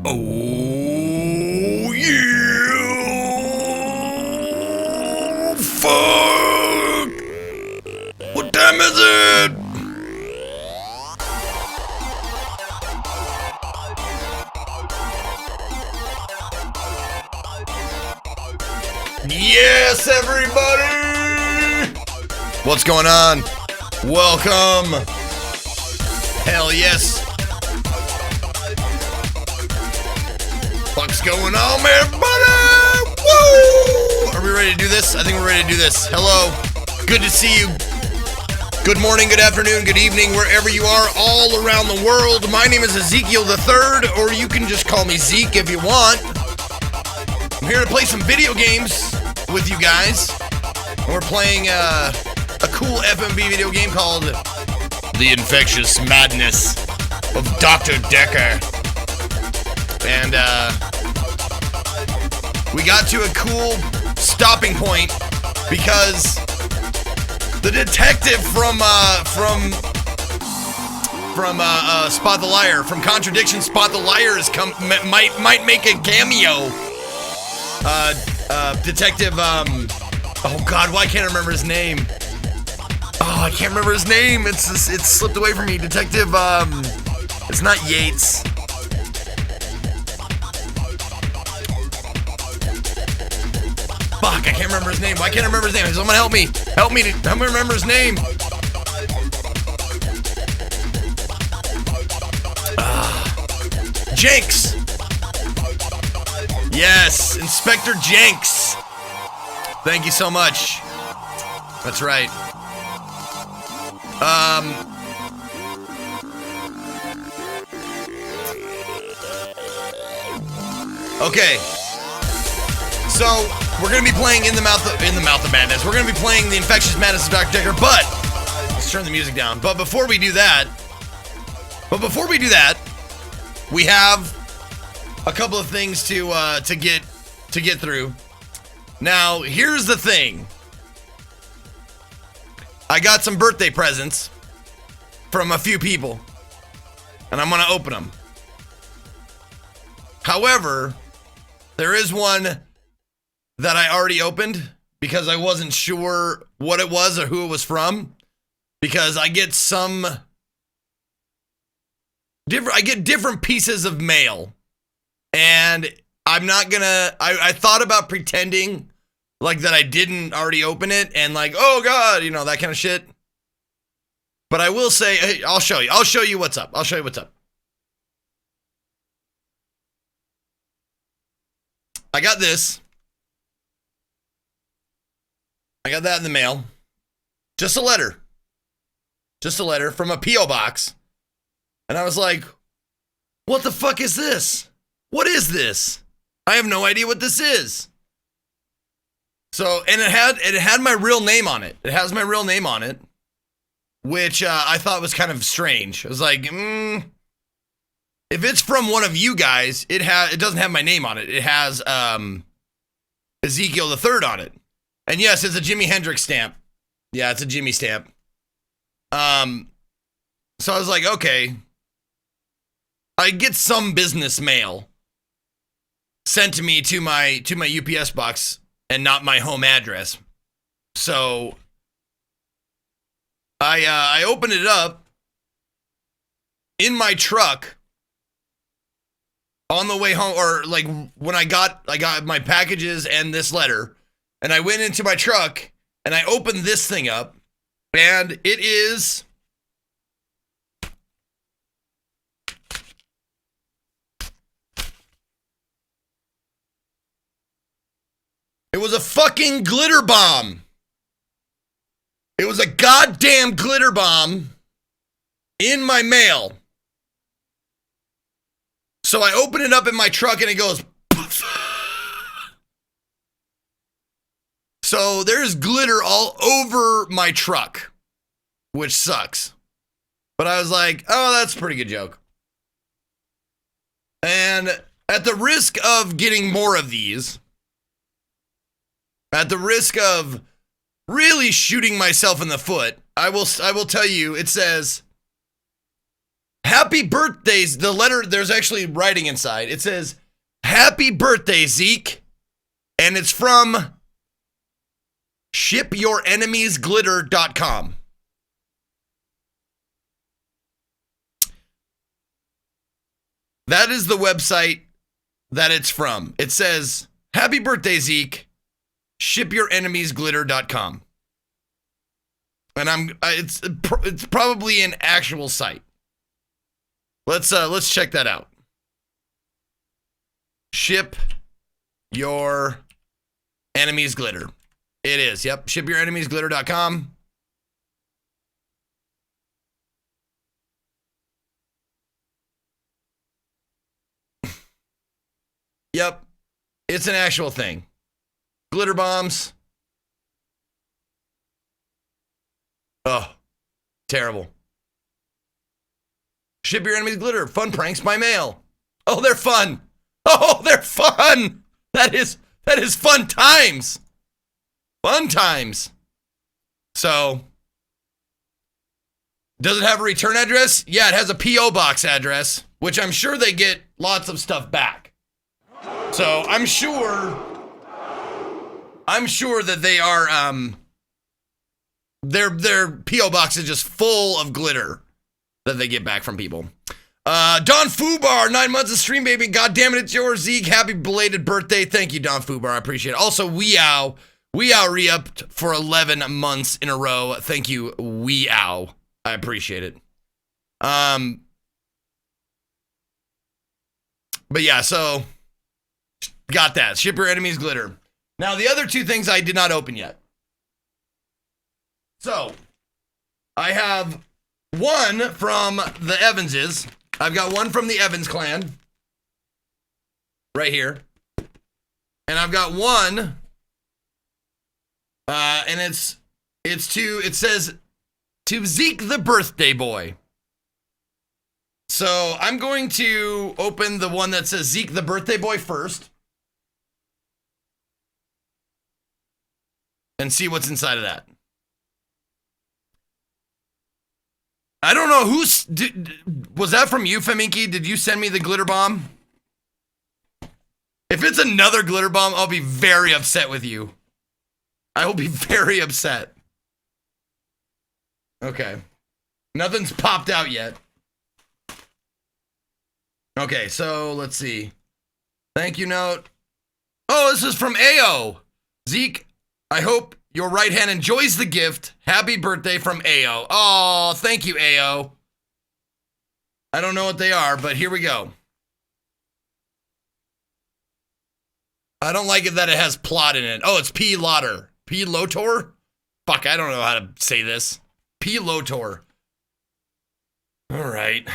Oh, yeah! Fuck! What time is it? Yes, everybody! What's going on? Welcome! Hell yes! What's going on, everybody? Woo! Are we ready to do this? I think we're ready to do this. Hello. Good to see you. Good morning, good afternoon, good evening, wherever you are all around the world. My name is Ezekiel the Third, or you can just call me Zeke if you want. I'm here to play some video games with you guys. And we're playing a cool FMV video game called The Infectious Madness of Dr. Dekker. And we got to a cool stopping point because the detective from Spot the Liar, from Contradiction Spot the Liar is might make a cameo. Detective oh god, why can't I remember his name? Oh, I can't remember his name. It's slipped away from me. Detective it's not Yates. Fuck, I can't remember his name. Why can't I remember his name? Someone help me. Help me remember his name. Jenks. Yes, Inspector Jenks. Thank you so much. That's right. Okay. So, we're going to be playing in the mouth of madness. We're going to be playing the Infectious Madness of Dr. Dekker, but let's turn the music down. But before we do that, we have a couple of things to get through. Now, here's the thing. I got some birthday presents from a few people, and I'm going to open them. However, there is one that I already opened because I wasn't sure what it was or who it was from, because I get different pieces of mail, and I'm not gonna, I thought about pretending like that I didn't already open it and like, oh god, you know, that kind of shit. But I will say, hey, I'll show you what's up. I got this. I got that in the mail. Just a letter from a P.O. box. And I was like, what the fuck is this? What is this? I have no idea what this is. So, and it had my real name on it. It has my real name on it, which I thought was kind of strange. I was like, if it's from one of you guys, it doesn't have my name on it. It has Ezekiel the Third on it. And yes, it's a Jimi Hendrix stamp. Yeah, it's a Jimmy stamp. So I was like, okay. I get some business mail sent to me to my UPS box and not my home address. So I opened it up in my truck on the way home, or like when I got my packages and this letter. And I went into my truck, and I opened this thing up, and it is it was a fucking glitter bomb. It was a goddamn glitter bomb in my mail. So I open it up in my truck, and it goes So there's glitter all over my truck, which sucks. But I was like, oh, that's a pretty good joke. And at the risk of getting more of these, at the risk of really shooting myself in the foot, I will tell you, it says, Happy birthdays. The letter, there's actually writing inside. It says, happy birthday, Zeke. And it's from shipyourенemiesglitter.com. That is the website that it's from. It says, happy birthday, Zeke. Shipyourенemiesglitter.com. And it's probably an actual site. Let's check that out. Ship your enemies glitter. It is. Yep. Shipyourенemiesglitter.com. Yep. It's an actual thing. Glitter bombs. Oh, terrible. Ship your enemies glitter. Fun pranks by mail. Oh, they're fun. Oh, they're fun. That is fun times. Fun times. So, does it have a return address? Yeah, it has a P.O. box address, which I'm sure they get lots of stuff back. So, I'm sure that they are, their P.O. box is just full of glitter that they get back from people. Don Fubar, 9 months of stream, baby. God damn it, it's yours, Zeke. Happy belated birthday. Thank you, Don Fubar. I appreciate it. Also, Weow re-upped for 11 months in a row. Thank you, Weow. I appreciate it. But yeah, so got that. Ship your enemies glitter. Now, the other two things I did not open yet. So, I have one from the Evanses. I've got one from the Evans clan. Right here. And I've got one. And it says, to Zeke the birthday boy. So, I'm going to open the one that says Zeke the birthday boy first. And see what's inside of that. I don't know was that from you, Feminky? Did you send me the glitter bomb? If it's another glitter bomb, I'll be very upset with you. I will be very upset. Okay. Nothing's popped out yet. Okay, so let's see. Thank you note. Oh, this is from AO. Zeke, I hope your right hand enjoys the gift. Happy birthday from AO. Oh, thank you, AO. I don't know what they are, but here we go. I don't like it that it has plot in it. Oh, it's P. Lotter. P. Lotor? Fuck, I don't know how to say this. P. Lotor. All right.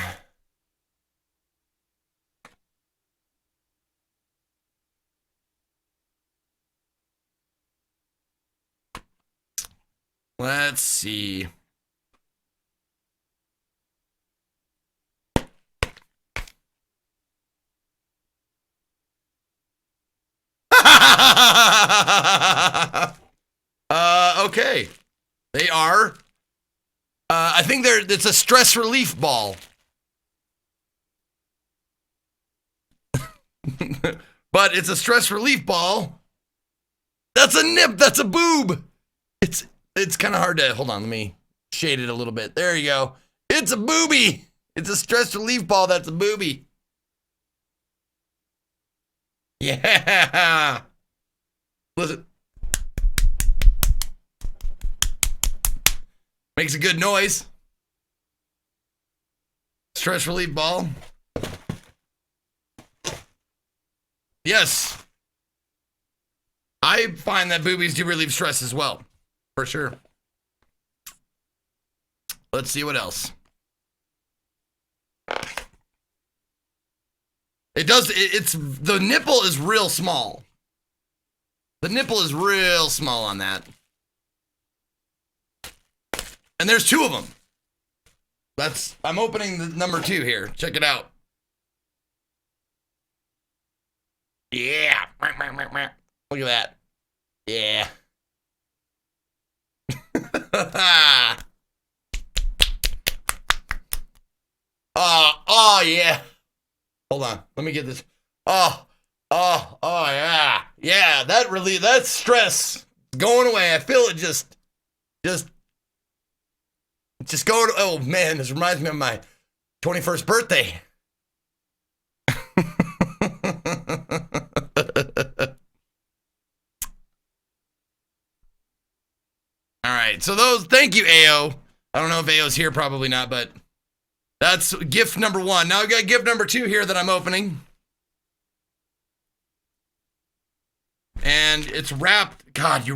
Let's see. Okay. They are. I think it's a stress relief ball. But it's a stress relief ball. That's a nip. That's a boob. It's kind of hard to, hold on, let me shade it a little bit. There you go. It's a boobie. It's a stress relief ball that's a boobie. Yeah. Listen. Makes a good noise. Stress relief ball. Yes. I find that boobies do relieve stress as well. For sure. Let's see what else. It does, it's, the nipple is real small. The nipple is real small on that. And there's two of them. I'm opening the number 2 here. Check it out. Yeah. Look at that. Yeah. Oh yeah. Hold on. Let me get this. Oh yeah. Yeah, that stress going away. I feel it just going. Oh man, this reminds me of my 21st birthday. All right, so thank you, AO. I don't know if AO's here, probably not, but that's gift number 1. Now I got gift number 2 here that I'm opening. And it's wrapped. God, you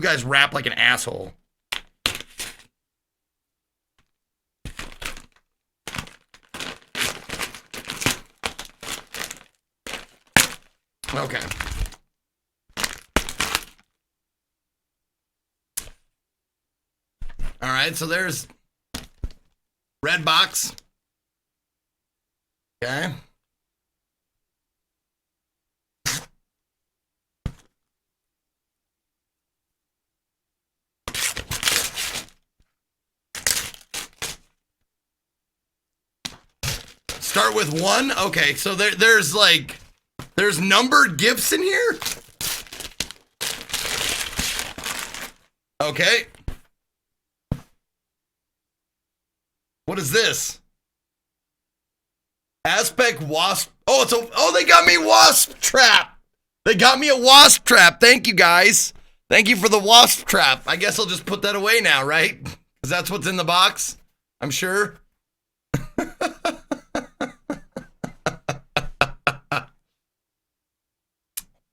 guys rap like an asshole. Okay. All right, so there's red box. Okay. Start with 1. Okay, so there's numbered gifts in here. Okay. What is this? Aspect wasp. Oh, they got me wasp trap. They got me a wasp trap. Thank you, guys. Thank you for the wasp trap. I guess I'll just put that away now, right? Because that's what's in the box, I'm sure.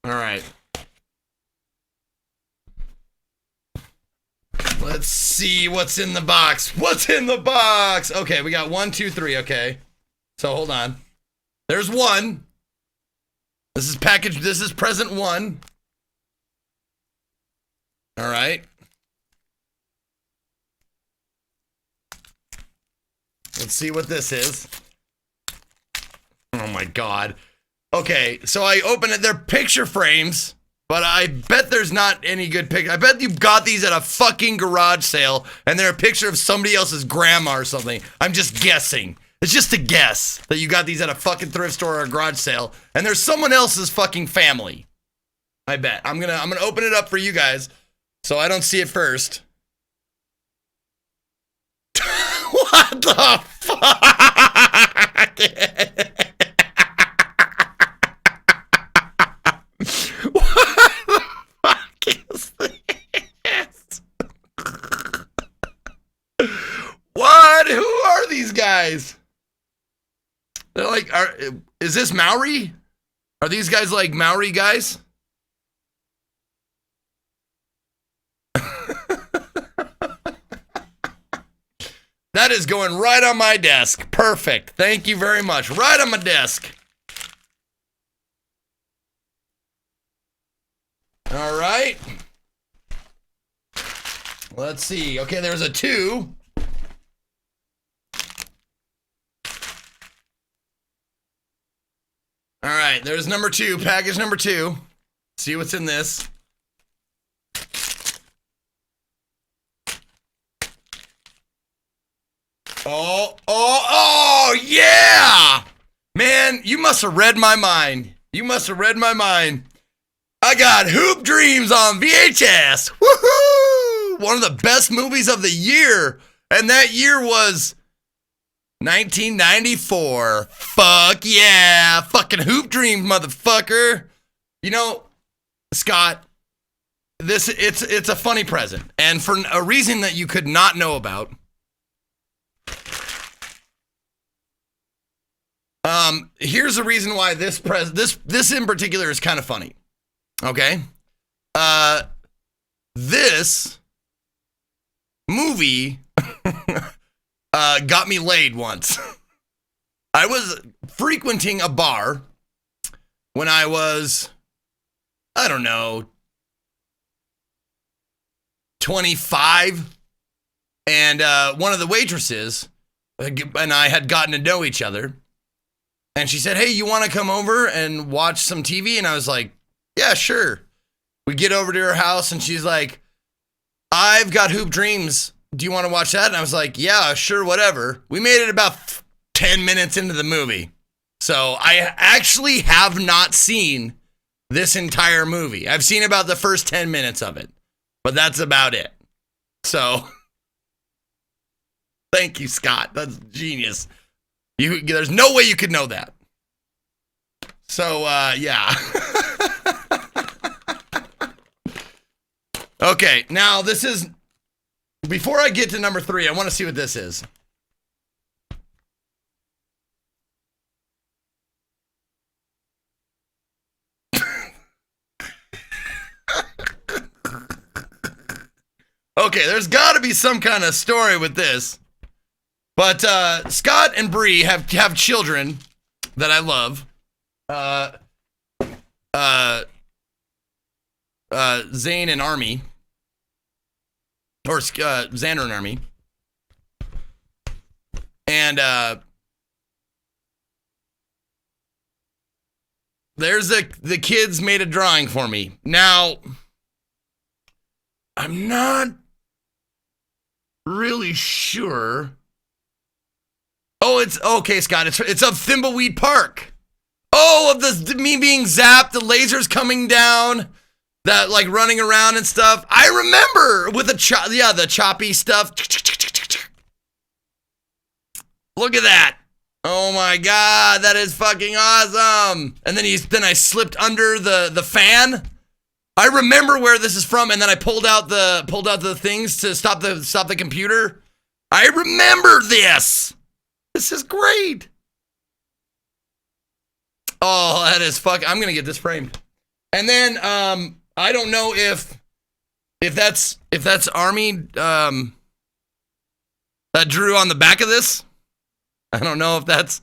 All right. Let's see what's in the box. What's in the box? Okay, we got 1, 2, 3. Okay. So hold on. There's 1. This is package. This is present 1. All right. Let's see what this is. Oh my God. Okay, so I open it. They're picture frames, but I bet there's not any good picture. I bet you got these at a fucking garage sale, and they're a picture of somebody else's grandma or something. I'm just guessing. It's just a guess that you got these at a fucking thrift store or a garage sale, and there's someone else's fucking family. I bet. I'm gonna open it up for you guys, so I don't see it first. What the fuck? What? Who are these guys? They're like, is this Maori? Are these guys like Maori guys? That is going right on my desk. Perfect. Thank you very much. Right on my desk. All right. Let's see. Okay, there's a 2. All right, there's number 2, package number 2. See what's in this. Oh, yeah! Man, you must have read my mind. You must have read my mind. I got Hoop Dreams on VHS. Woohoo! One of the best movies of the year. And that year was 1994. Fuck yeah. Fucking Hoop Dreams, motherfucker. You know, Scott, it's a funny present. And for a reason that you could not know about. Here's the reason why this in particular is kind of funny. Okay? This movie got me laid once. I was frequenting a bar when I was, I don't know, 25, and one of the waitresses and I had gotten to know each other, and she said, hey, you want to come over and watch some TV? And I was like, yeah, sure. We get over to her house, and she's like, I've got Hoop Dreams. Do you want to watch that? And I was like, yeah, sure, whatever. We made it about 10 minutes into the movie. So I actually have not seen this entire movie. I've seen about the first 10 minutes of it, but that's about it. So thank you, Scott. That's genius. There's no way you could know that. So, yeah. Okay, now this is, before I get to number 3, I want to see what this is. Okay, there's got to be some kind of story with this. But Scott and Bree have children that I love. Zane and Army. Or Xander and Army. And there's the kids made a drawing for me. Now, I'm not really sure. Oh, it's okay, Scott. It's of Thimbleweed Park. Oh, of the me being zapped, the lasers coming down, that like running around and stuff. I remember with the choppy stuff. Look at that. Oh my God, that is fucking awesome. And then I slipped under the fan. I remember where this is from, and then I pulled out the things to stop the computer. I remember this. This is great. Oh, that is I'm gonna get this framed. And then I don't know if that's Army that drew on the back of this. I don't know if that's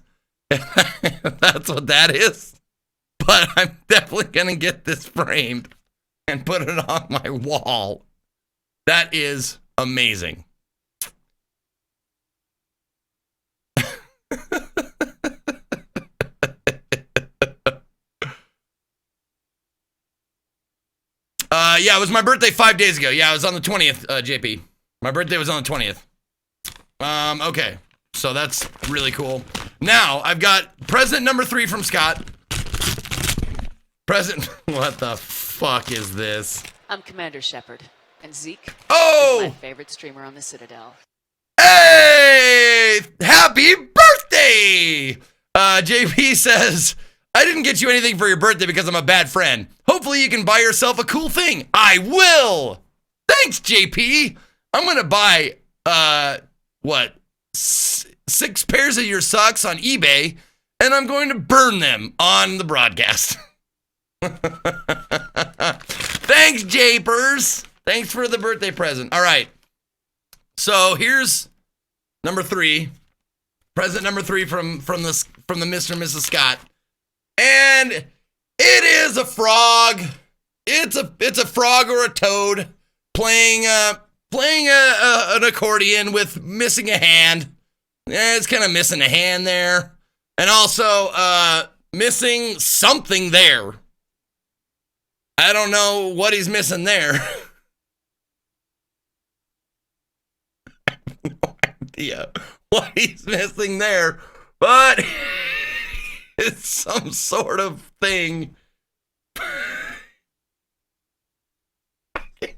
what that is, but I'm definitely gonna get this framed and put it on my wall. That is amazing. Yeah, it was my birthday 5 days ago. Yeah, it was on the 20th, JP. My birthday was on the 20th. Okay. So that's really cool. Now, I've got present number 3 from Scott. Present. What the fuck is this? I'm Commander Shepard, and Zeke is my favorite streamer on the Citadel. Hey! Happy birthday! JP says, I didn't get you anything for your birthday because I'm a bad friend. Hopefully you can buy yourself a cool thing. I will! Thanks, JP! I'm gonna buy, 6 pairs of your socks on eBay, and I'm going to burn them on the broadcast. Thanks, Japers. Thanks for the birthday present. All right. So here's number 3. Present number 3 from the Mr. and Mrs. Scott. And it is a frog. It's a frog or a toad playing an accordion with missing a hand. It's kind of missing a hand there. And also missing something there. I don't know what he's missing there. I have no idea what he's missing there, but it's some sort of thing. What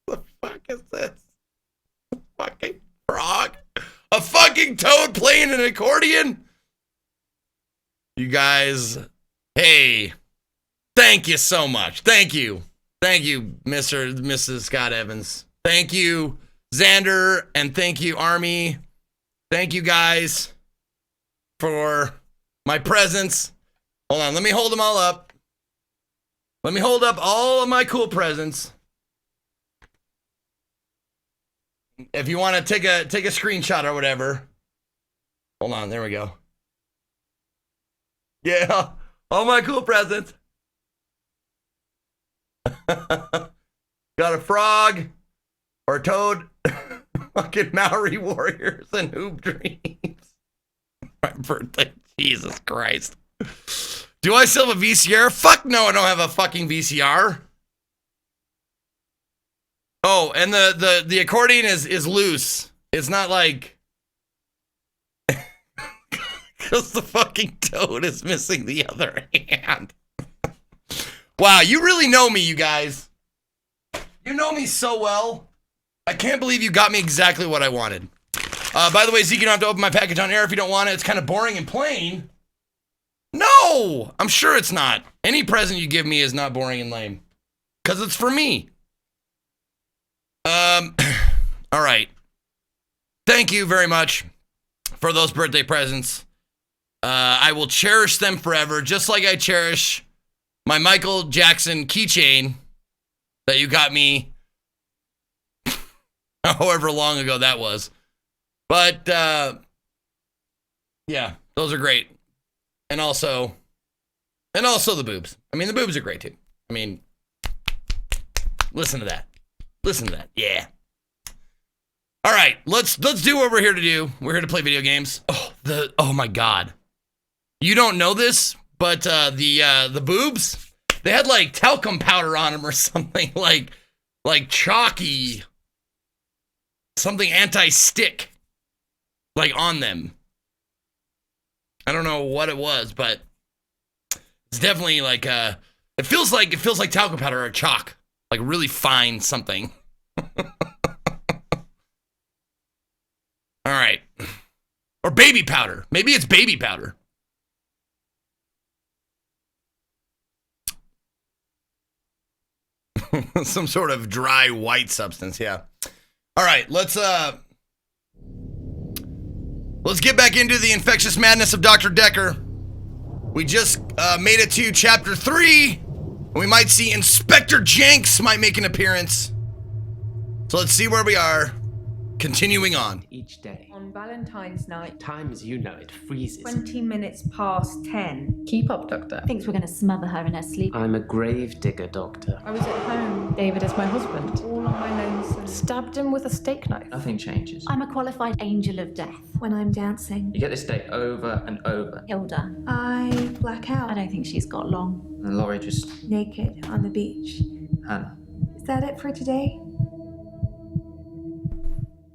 the fuck is this? A fucking frog? A fucking toad playing an accordion? You guys, hey. Thank you so much. Thank you. Thank you, Mr. and Mrs. Scott Evans. Thank you, Xander, and thank you, Army. Thank you, guys, for my presents. Hold on. Let me hold them all up. Let me hold up all of my cool presents. If you want to take a screenshot or whatever. Hold on. There we go. Yeah. All my cool presents. Got a frog or a toad, fucking Maori warriors and hoop dreams. My birthday, Jesus Christ. Do I still have a VCR? Fuck no, I don't have a fucking VCR. Oh, and the accordion is loose. It's not like Because the fucking toad is missing the other hand. Wow, you really know me, you guys. You know me so well. I can't believe you got me exactly what I wanted. By the way, Zeke, you don't have to open my package on air if you don't want it. It's kind of boring and plain. No, I'm sure it's not. Any present you give me is not boring and lame. Because it's for me. All right. Thank you very much for those birthday presents. I will cherish them forever, just like I cherish my Michael Jackson keychain that you got me however long ago that was. But, yeah, those are great. And also the boobs. I mean, the boobs are great, too. I mean, listen to that. Listen to that. Yeah. All right, let's do what we're here to do. We're here to play video games. Oh my God. You don't know this, but the boobs, they had like talcum powder on them or something, like chalky, something anti-stick, like on them. I don't know what it was, but it's definitely like it feels like talcum powder or chalk, like really fine something. All right. Or baby powder. Maybe it's baby powder. Some sort of dry white substance, yeah. All right, let's get back into the infectious madness of Dr. Dekker. We just made it to chapter 3. And we might see Inspector Jenks might make an appearance. So let's see where we are. Continuing on. Each day. On Valentine's night, Time as you know it freezes. 20 minutes past 10. Keep up, Doctor. Thinks we're going to smother her in her sleep. I'm a grave digger, Doctor. I was at home. David is my husband. All on my lonesome. Stabbed him with a steak knife. Nothing changes. I'm a qualified angel of death. When I'm dancing, You get this day over and over. Hilda. I black I out, don't think she's got long. And Laurie just... naked on the beach. Hannah. Is that it for today?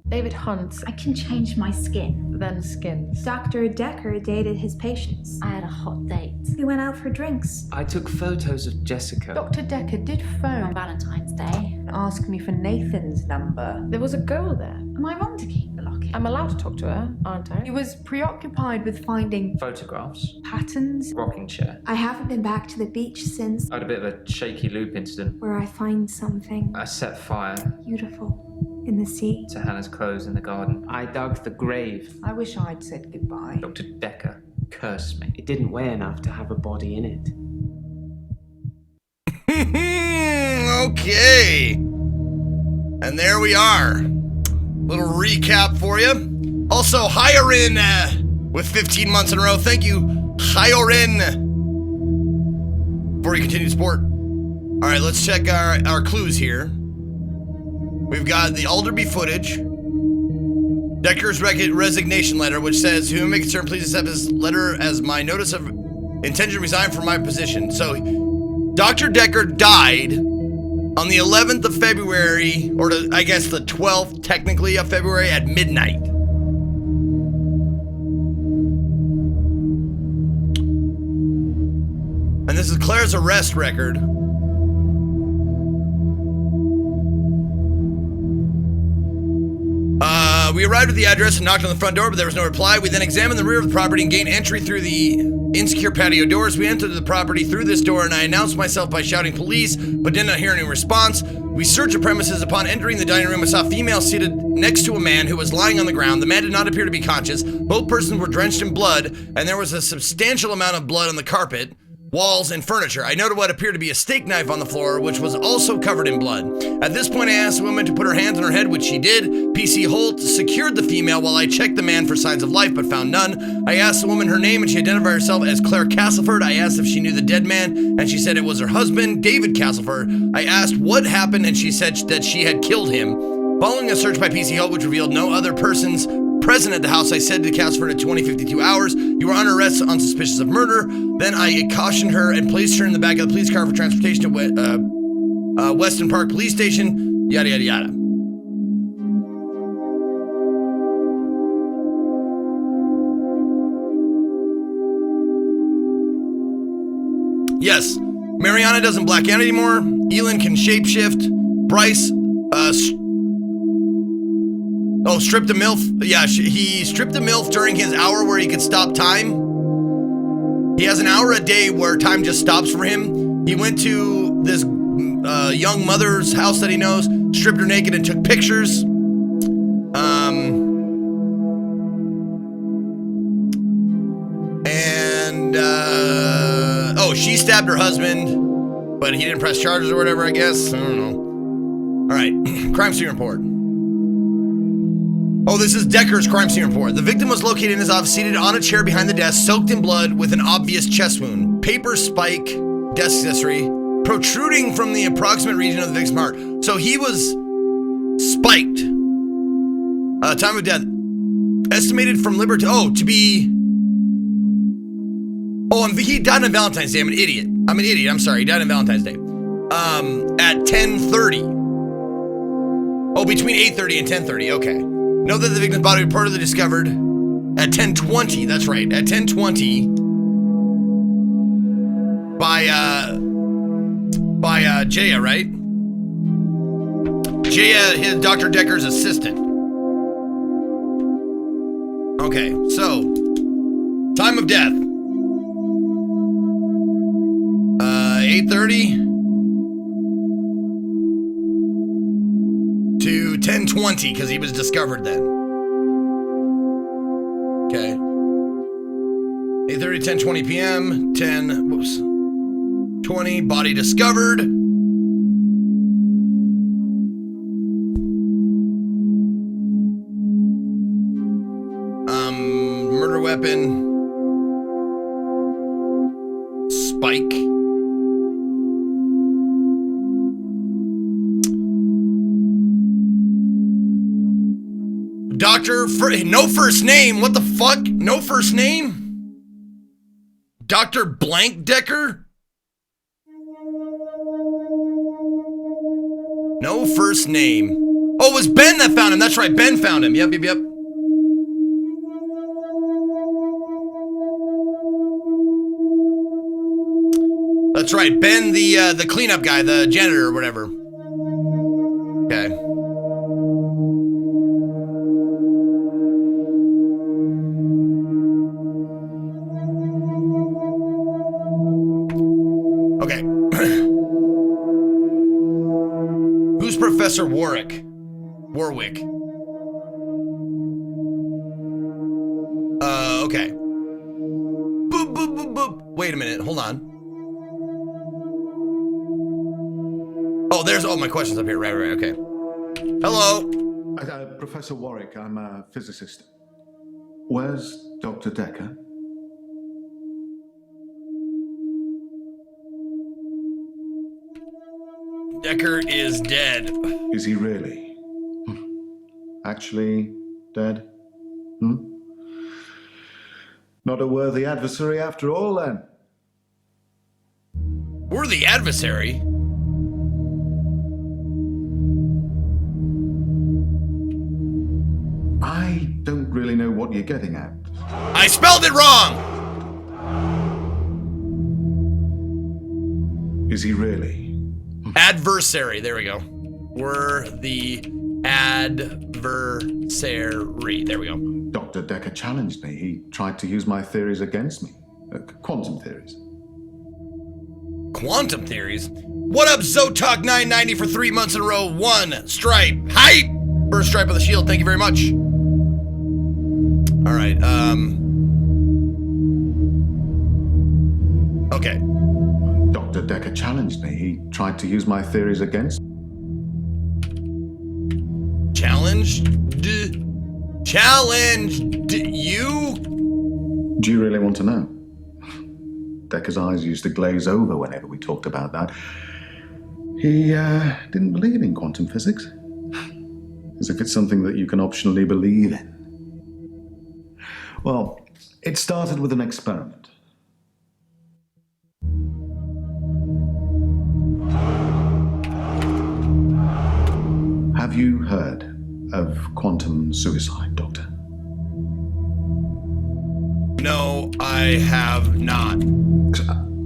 David hunts, I can change my skin. then skins. Dr. Dekker dated his patients. I had a hot date. We went out for drinks. I took photos of Jessica. Dr. Dekker did On phone. Valentine's Day. Ask me for Nathan's number. There was a girl there. Am I wrong to keep the locket? I'm allowed to talk to her, aren't He I? was preoccupied with finding Photographs. patterns. Rocking chair. I haven't been back to the beach since I had a bit of a shaky loop incident. where I find something I set fire beautiful in the sea. to Hannah's clothes in the garden. I dug the grave. I wish I'd said goodbye. Dr. Dekker cursed me. It didn't weigh enough to have a body in it. Okay. And there we are. Little recap for you. Also, Hyorin with 15 months in a row. Thank you, Hyorin, for your continued support. All right, let's check our clues here. We've got the Alderby footage. Dekker's resignation letter, which says, "Whom may concern, please accept this letter as my notice of intention to resign from my position." So, Dr. Dekker died on the 11th of February, or I guess the 12th, technically, of February at midnight. And this is Claire's arrest record. We arrived at the address and knocked on the front door, but there was no reply. We then examined the rear of the property and gained entry through the insecure patio doors. We entered the property through this door, and I announced myself by shouting police, but did not hear any response. We searched the premises. Upon entering the dining room, I saw a female seated next to a man who was lying on the ground. The man did not appear to be conscious. Both persons were drenched in blood, and there was a substantial amount of blood on the carpet, walls, and furniture. I noted what appeared to be a steak knife on the floor, which was also covered in blood. At this point, I asked the woman to put her hands on her head, which she did. PC Holt secured the female while I checked the man for signs of life, but found none. I asked the woman her name, and she identified herself as Claire Castleford. I asked if she knew the dead man, and she said it was her husband, David Castleford. I asked what happened, and she said that she had killed him. Following a search by PC Holt, which revealed no other persons present at the house, I said to Castleford at 20:52 hours, "You are under arrest on suspicion of murder." Then I cautioned her and placed her in the back of the police car for transportation to Weston Park Police Station, yada, yada, yada. Yes. Mariana doesn't black out anymore. Elin can shapeshift. Bryce, stripped a MILF. Yeah, he stripped a MILF during his hour where he could stop time. He has an hour a day where time just stops for him. He went to this young mother's house that he knows, stripped her naked and took pictures. She stabbed her husband, but he didn't press charges or whatever, I guess. I don't know. All right, crime scene report. Oh, this is Dekker's crime scene report. The victim was located in his office, seated on a chair behind the desk, soaked in blood with an obvious chest wound. Paper spike, desk accessory, protruding from the approximate region of the victim's heart. So he was spiked. Time of death, estimated from liberty. To be... he died on Valentine's Day. I'm an idiot. I'm sorry. He died on Valentine's Day. At 10:30. Between 8:30 and 10:30. Okay. Know that the victim's body was reportedly discovered at 10:20. That's right. At 10:20 by Jaya, right? Jaya, his Dr. Dekker's assistant. Okay. So, time of death. 8:30 to 10:20 because he was discovered then. Okay. 8:30 to 10:20 p.m. 20 body discovered. Murder weapon. Spike. Doctor, no first name. What the fuck? No first name? Dr. Blank Dekker? No first name. Oh, it was Ben that found him. That's right. Ben found him. Yep. That's right. Ben, the cleanup guy, the janitor or whatever. Okay. Okay. Who's Professor Warwick? Okay. Boop, boop, boop, boop. Wait a minute. Hold on. Oh, there's all my questions up here. Right. Okay. Hello. Professor Warwick, I'm a physicist. Where's Dr. Dekker? Dekker is dead. Is he really? Actually dead? Not a worthy adversary after all, then. Worthy adversary? I don't really know what you're getting at. I spelled it wrong! Is he really? Adversary, there we go. Worthy adversary, there we go. Dr. Dekker challenged me. He tried to use my theories against me. Quantum theories. Quantum theories? What up, Zotalk 990 for 3 months in a row? 1 stripe. Height! First stripe of the shield, thank you very much. All right, okay. Dr. Dekker challenged me. He tried to use my theories against me. Challenged you? Do you really want to know? Dekker's eyes used to glaze over whenever we talked about that. He didn't believe in quantum physics. As if it's something that you can optionally believe in. Well, it started with an experiment. Have you heard of quantum suicide, Doctor? No, I have not.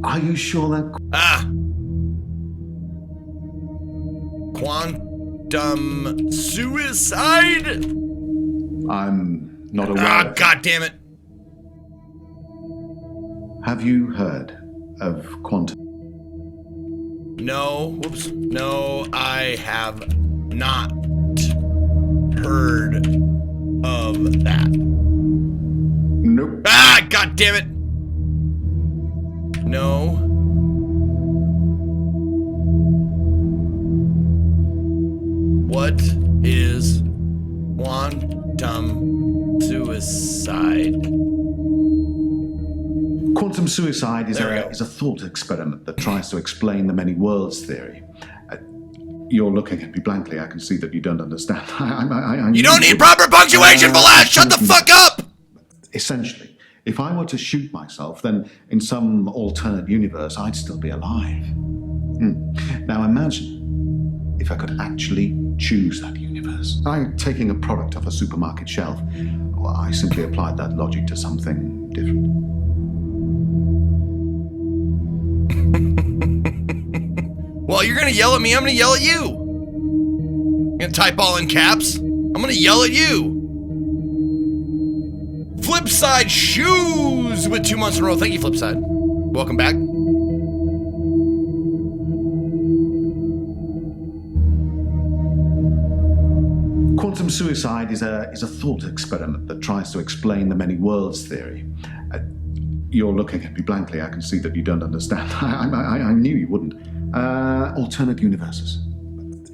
Are you sure that... Quantum suicide? I'm not aware of... God damn it. Have you heard of quantum... No. Whoops. No, I have not heard of that. Nope. God damn it. No. What is quantum suicide? Quantum suicide is There we go. a thought experiment that tries to explain the many worlds theory. You're looking at me blankly. I can see that you don't understand. You don't need proper punctuation, Velaz! Shut the fuck up! Essentially, if I were to shoot myself, then in some alternate universe, I'd still be alive. Now imagine if I could actually choose that universe. I'm taking a product off a supermarket shelf. Well, I simply applied that logic to something different. Well, you're gonna yell at me, I'm gonna yell at you. You're gonna type all in caps, I'm gonna yell at you. Flipside Shoes with 2 months in a row. Thank you, Flipside. Welcome back. Quantum suicide is a thought experiment that tries to explain the many worlds theory. You're looking at me blankly. I can see that you don't understand. I knew you wouldn't. Alternate universes.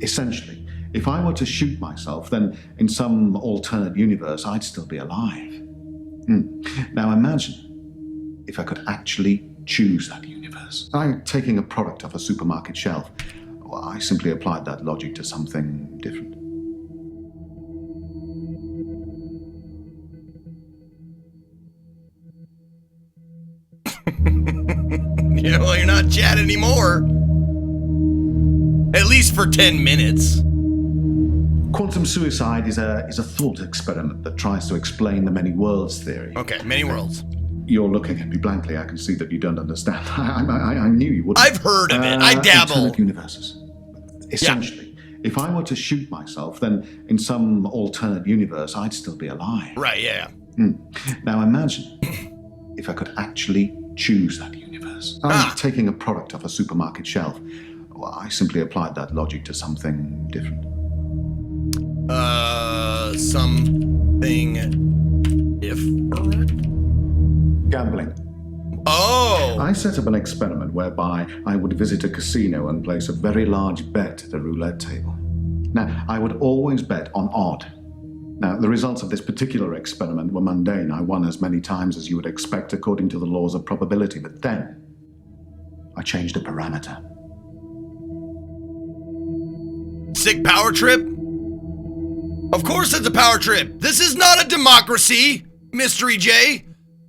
Essentially, if I were to shoot myself, then in some alternate universe, I'd still be alive. Now imagine if I could actually choose that universe. I'm taking a product off a supermarket shelf. Well, I simply applied that logic to something different. Yeah, well, you're not Chad anymore. At least for 10 minutes. Quantum suicide is a thought experiment that tries to explain the many worlds theory. Okay, many worlds. You're looking at me blankly. I can see that you don't understand. I knew you wouldn't. I've heard of it. I dabble. Alternate universes. Essentially, if I were to shoot myself, then in some alternate universe, I'd still be alive. Right, yeah. Now imagine if I could actually choose that universe. I'm taking a product off a supermarket shelf. Well, I simply applied that logic to something different. Something different? Gambling. Oh! I set up an experiment whereby I would visit a casino and place a very large bet at the roulette table. Now, I would always bet on odd. Now, the results of this particular experiment were mundane. I won as many times as you would expect according to the laws of probability, but then I changed a parameter. Sick power trip? Of course it's a power trip. This is not a democracy, Mystery J.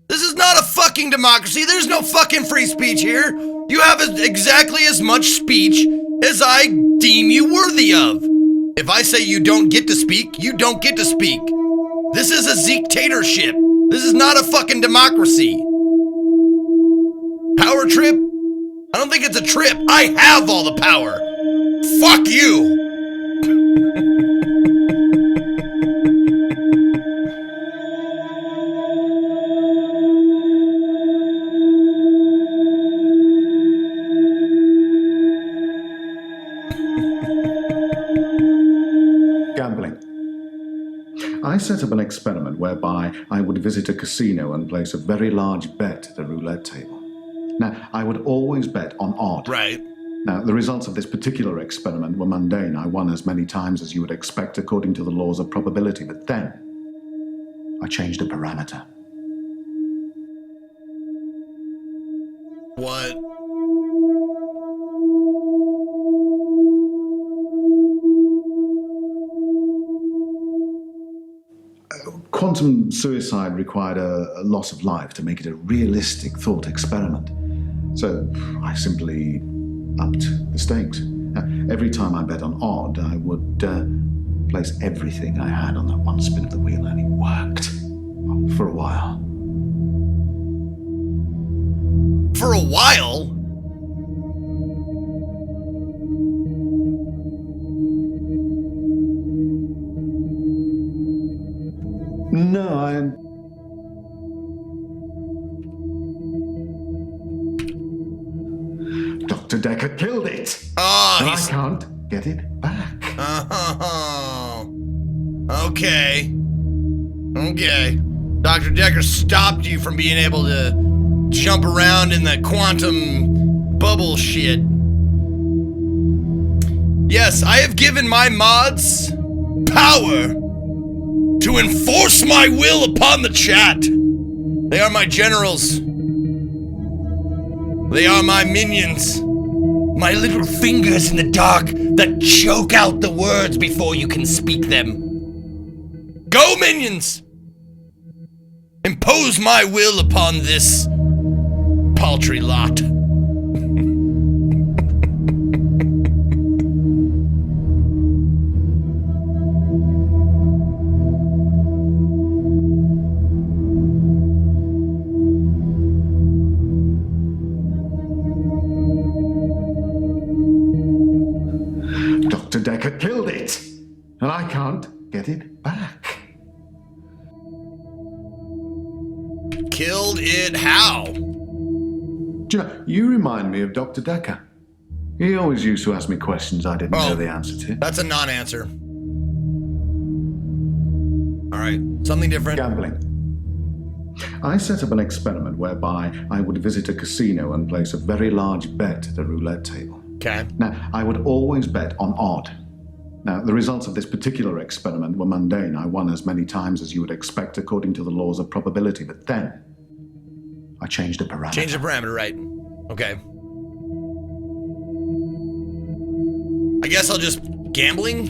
This is not a fucking democracy. There's no fucking free speech here. You have exactly as much speech as I deem you worthy of. If I say you don't get to speak, you don't get to speak. This is a Zeke-tatorship. This is not a fucking democracy. Power trip? I don't think it's a trip. I have all the power. Fuck you. I set up an experiment whereby I would visit a casino and place a very large bet at the roulette table. Now, I would always bet on odd. Right. Now, the results of this particular experiment were mundane. I won as many times as you would expect according to the laws of probability, but then I changed a parameter. What? Quantum suicide required a loss of life to make it a realistic thought experiment. So I simply upped the stakes. Every time I bet on odd, I would place everything I had on that one spin of the wheel, and it worked. For a while. For a while? No, Dr. Dekker killed it. Oh, And he's... I can't get it back. Oh. Okay. Okay. Dr. Dekker stopped you from being able to jump around in the quantum bubble shit. Yes, I have given my mods power to enforce my will upon the chat. They are my generals. They are my minions. My little fingers in the dark that choke out the words before you can speak them. Go, minions! Impose my will upon this paltry lot. Dr. Dekker killed it, and I can't get it back. Killed it how? Do you know, you remind me of Dr. Dekker. He always used to ask me questions I didn't know the answer to. That's a non-answer. All right, something different. Gambling. I set up an experiment whereby I would visit a casino and place a very large bet at a roulette table. Okay. Now, I would always bet on odd. Now, the results of this particular experiment were mundane. I won as many times as you would expect according to the laws of probability. But then, I changed the parameter. Change the parameter, right. Okay. I guess I'll just... Gambling?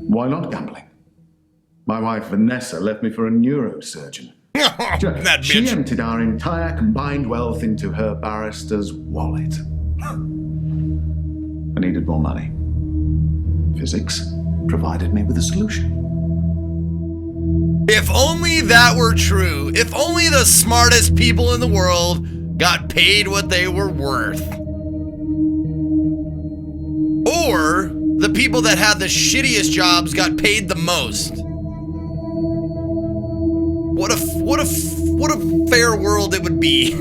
Why not gambling? My wife, Vanessa, left me for a neurosurgeon. That She bitch. emptied our entire combined wealth into her barrister's wallet. I needed more money. Physics provided me with a solution. If only that were true. If only the smartest people in the world got paid what they were worth. Or the people that had the shittiest jobs got paid the most. What a fair world it would be.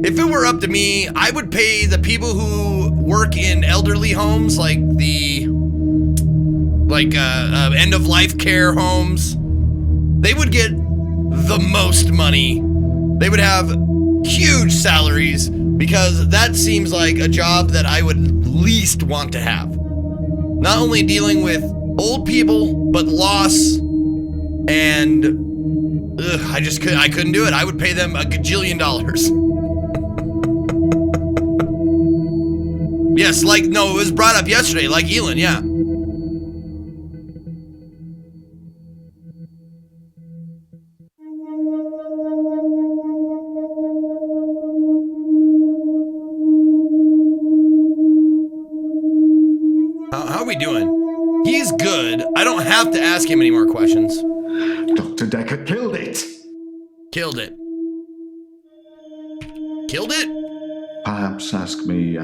If it were up to me, I would pay the people who work in elderly homes, like the end-of-life care homes. They would get the most money. They would have huge salaries because that seems like a job that I would least want to have. Not only dealing with old people, but loss and I couldn't do it. I would pay them $1 gajillion. Yes, it was brought up yesterday, like Elon, yeah. How are we doing? He's good. I don't have to ask him any more questions. Dr. Dekker killed it. Killed it. Killed it? Perhaps ask me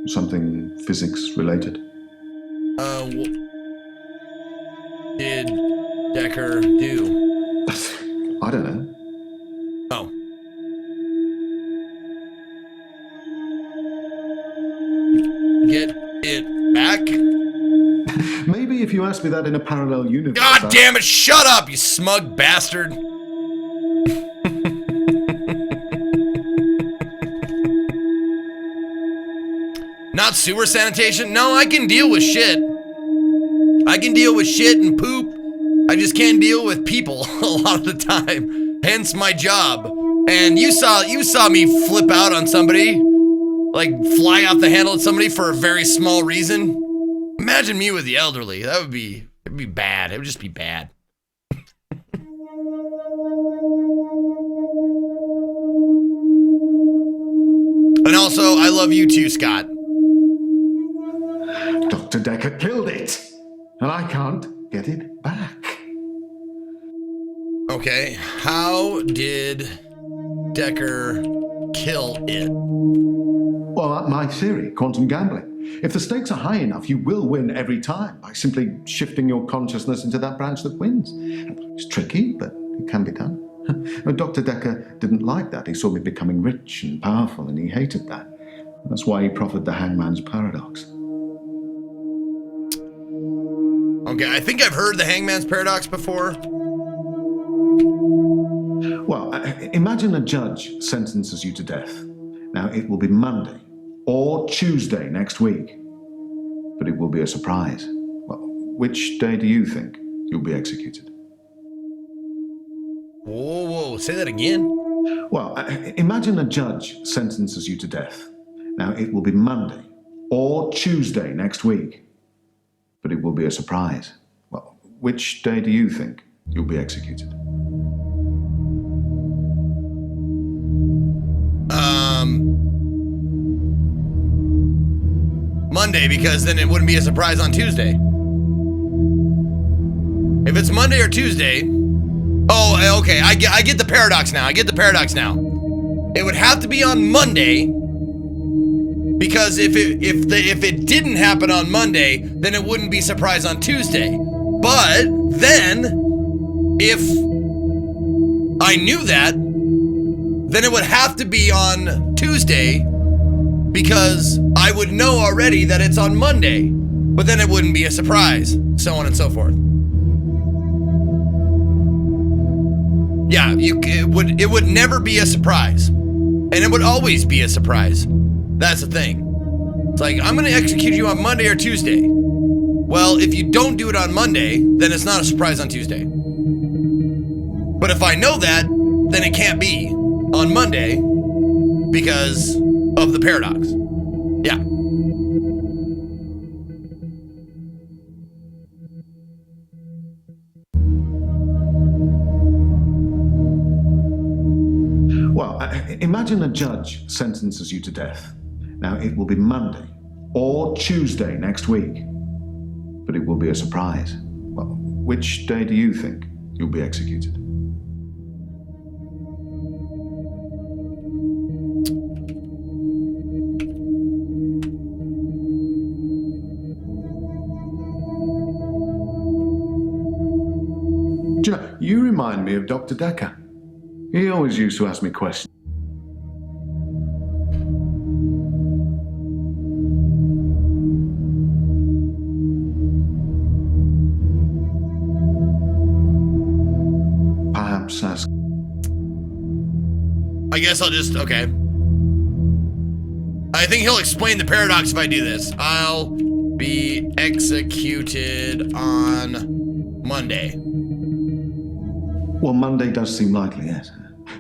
something physics related. What did Dekker do? I don't know. Oh. Get it back? Maybe if you asked me that in a parallel universe. God damn it, shut up, you smug bastard. Not sewer sanitation? No, I can deal with shit. I can deal with shit and poop. I just can't deal with people a lot of the time. Hence my job. And you saw me flip out on somebody, like fly off the handle at somebody for a very small reason. Imagine me with the elderly. It'd be bad. It would just be bad. And also, I love you too, Scott. Dr. Dekker killed it, and I can't get it back. Okay, how did Dekker kill it? Well, my theory, quantum gambling. If the stakes are high enough, you will win every time by simply shifting your consciousness into that branch that wins. It's tricky, but it can be done. Dr. Dekker didn't like that. He saw me becoming rich and powerful, and he hated that. That's why he proffered the hangman's paradox. Okay, I think I've heard the hangman's paradox before. Well, imagine a judge sentences you to death. Now, it will be Monday or Tuesday next week, but it will be a surprise. Well, which day do you think you'll be executed? Whoa, say that again? Well, imagine a judge sentences you to death. Now, it will be Monday or Tuesday next week, but it will be a surprise. Well, which day do you think you'll be executed? Monday, because then it wouldn't be a surprise on Tuesday. If it's Monday or Tuesday, oh, okay, I get the paradox now. It would have to be on Monday, because if it didn't happen on Monday, then it wouldn't be a surprise on Tuesday. But then, if I knew that, then it would have to be on Tuesday, because I would know already that it's on Monday, but then it wouldn't be a surprise, so on and so forth. Yeah, it would never be a surprise, and it would always be a surprise. That's the thing. It's like, I'm going to execute you on Monday or Tuesday. Well, if you don't do it on Monday, then it's not a surprise on Tuesday. But if I know that, then it can't be on Monday because of the paradox. Yeah. Well, imagine a judge sentences you to death. Now, it will be Monday or Tuesday next week, but it will be a surprise. Well, which day do you think you'll be executed? Do you know, you remind me of Dr. Dekker. He always used to ask me questions. Perhaps ask. I guess I'll just, okay. I think he'll explain the paradox if I do this. I'll be executed on Monday. Well, Monday does seem likely, yes.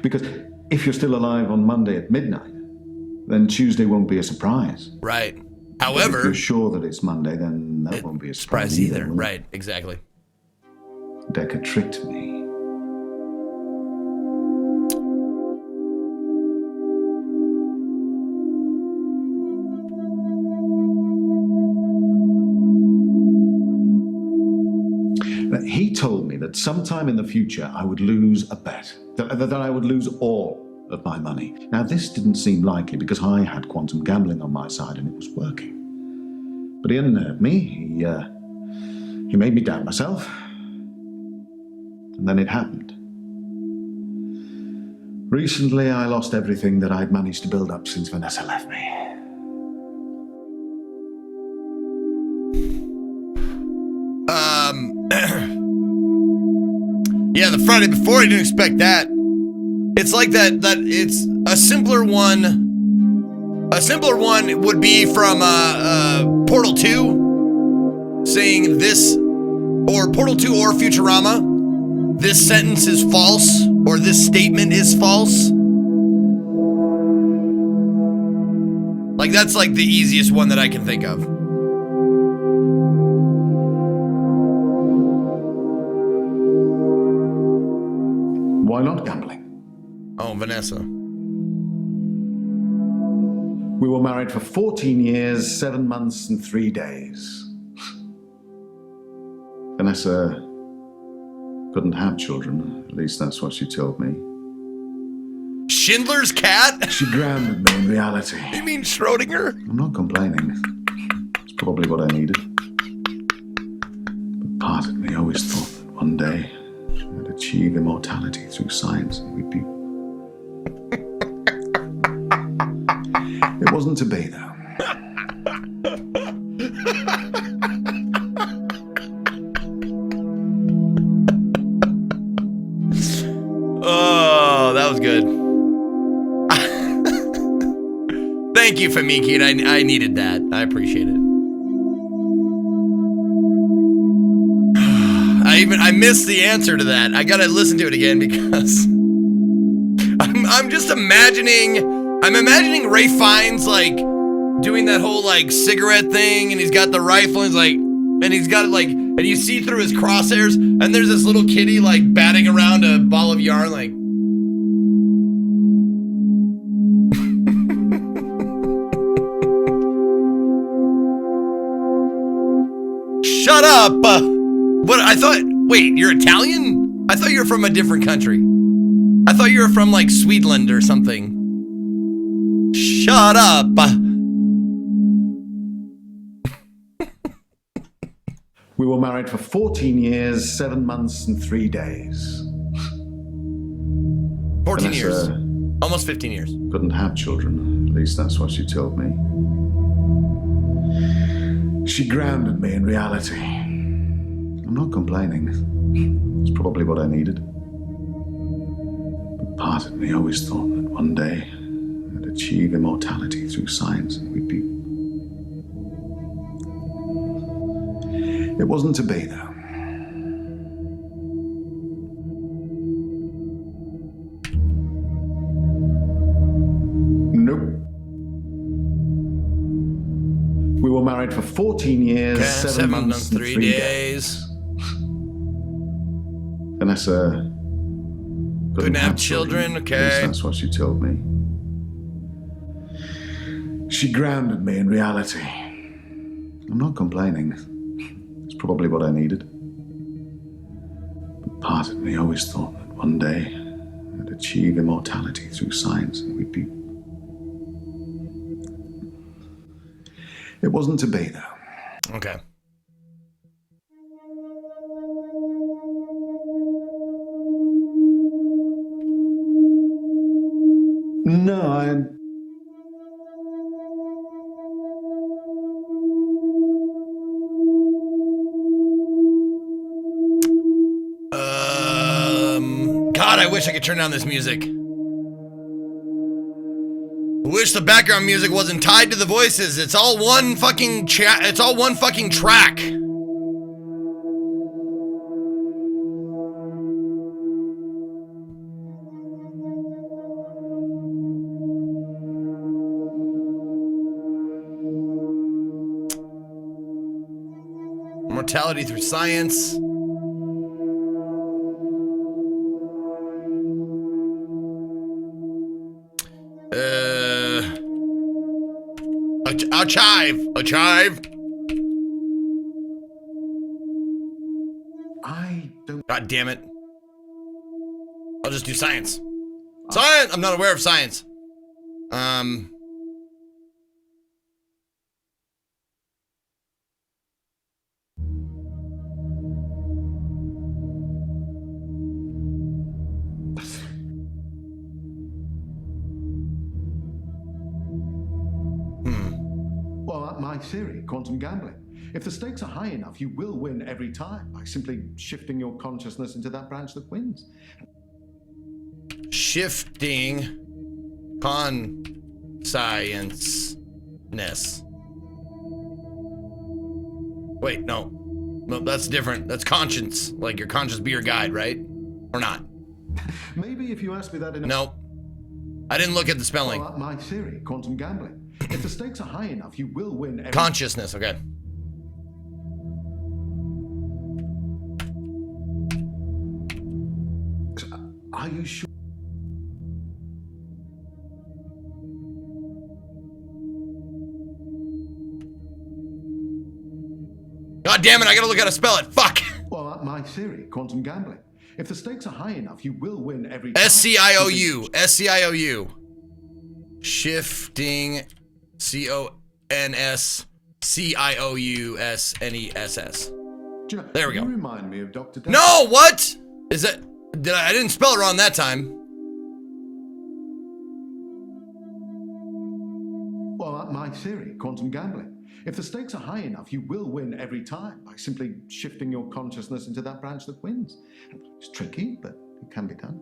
Because if you're still alive on Monday at midnight, then Tuesday won't be a surprise. Right. But However, if you're sure that it's Monday, then that won't be a surprise either. Right, exactly. Dekker tricked me. He told me that sometime in the future I would lose a bet, that I would lose all of my money. Now, this didn't seem likely because I had quantum gambling on my side and it was working. But he unnerved me. He made me doubt myself. And then it happened. Recently, I lost everything that I'd managed to build up since Vanessa left me. Yeah, the Friday before, I didn't expect that. It's like that it's a simpler one. A simpler one would be from Portal 2, saying this, or Portal 2 or Futurama, this sentence is false, or this statement is false. Like, that's like the easiest one that I can think of. Why not gambling? Oh, Vanessa. We were married for 14 years, 7 months, and 3 days. Vanessa couldn't have children. At least that's what she told me. Schindler's cat? She grounded me in reality. You mean Schrodinger? I'm not complaining. It's probably what I needed. But part of me always thought that one day I'd achieve immortality through science and we'd be... It wasn't to be, though. Oh, that was good. Thank you, Famiki. I needed that. I appreciate it. I missed the answer to that. I gotta listen to it again because I'm just imagining. I'm imagining Ray Fiennes like doing that whole like cigarette thing, and he's got the rifle, and he's got like, and you see through his crosshairs, and there's this little kitty like batting around a ball of yarn, like. Shut up! What I thought? Wait, you're Italian? I thought you were from a different country. I thought you were from like Sweden or something. Shut up! We were married for 14 years, 7 months, and 3 days. 14 Vanessa years. Almost 15 years. Couldn't have children. At least that's what she told me. She grounded me in reality. I'm not complaining. It's probably what I needed. But part of me always thought that one day I'd achieve immortality through science and we'd be... It wasn't to be, though. Nope. We were married for 14 years, Okay, 7 months, and 3 days. Vanessa Couldn't have children, okay. At least that's what she told me. She grounded me in reality. I'm not complaining. It's probably what I needed. But part of me always thought that one day I'd achieve immortality through science and we'd be... It wasn't to be, though. Okay. No, I... God, I wish I could turn down this music. I wish the background music wasn't tied to the voices. It's all one fucking it's all one fucking track. Mortality through science. A chive. I don't... God damn it. I'll just do science. Science! I'm not aware of science. Well, my theory, quantum gambling. If the stakes are high enough, you will win every time by simply shifting your consciousness into that branch that wins. Shifting conscience-ness. Wait, no. No, that's different. That's conscience. Like your conscience be your guide, right? Or not? Maybe if you asked me that in a... No. I didn't look at the spelling. Well, my theory, quantum gambling. If the stakes are high enough, you will win every... Consciousness, okay. Are you sure? God damn it, I gotta look how to spell it. Fuck! Well, my theory, quantum gambling. If the stakes are high enough, you will win every time. SCIOU. SCIOU. Shifting CONSCIOUSNESS. There we go. You remind me of Dr. Dekker. No, what? Is that? I didn't spell it wrong that time. Well, my theory, quantum gambling. If the stakes are high enough, you will win every time by simply shifting your consciousness into that branch that wins. It's tricky, but it can be done.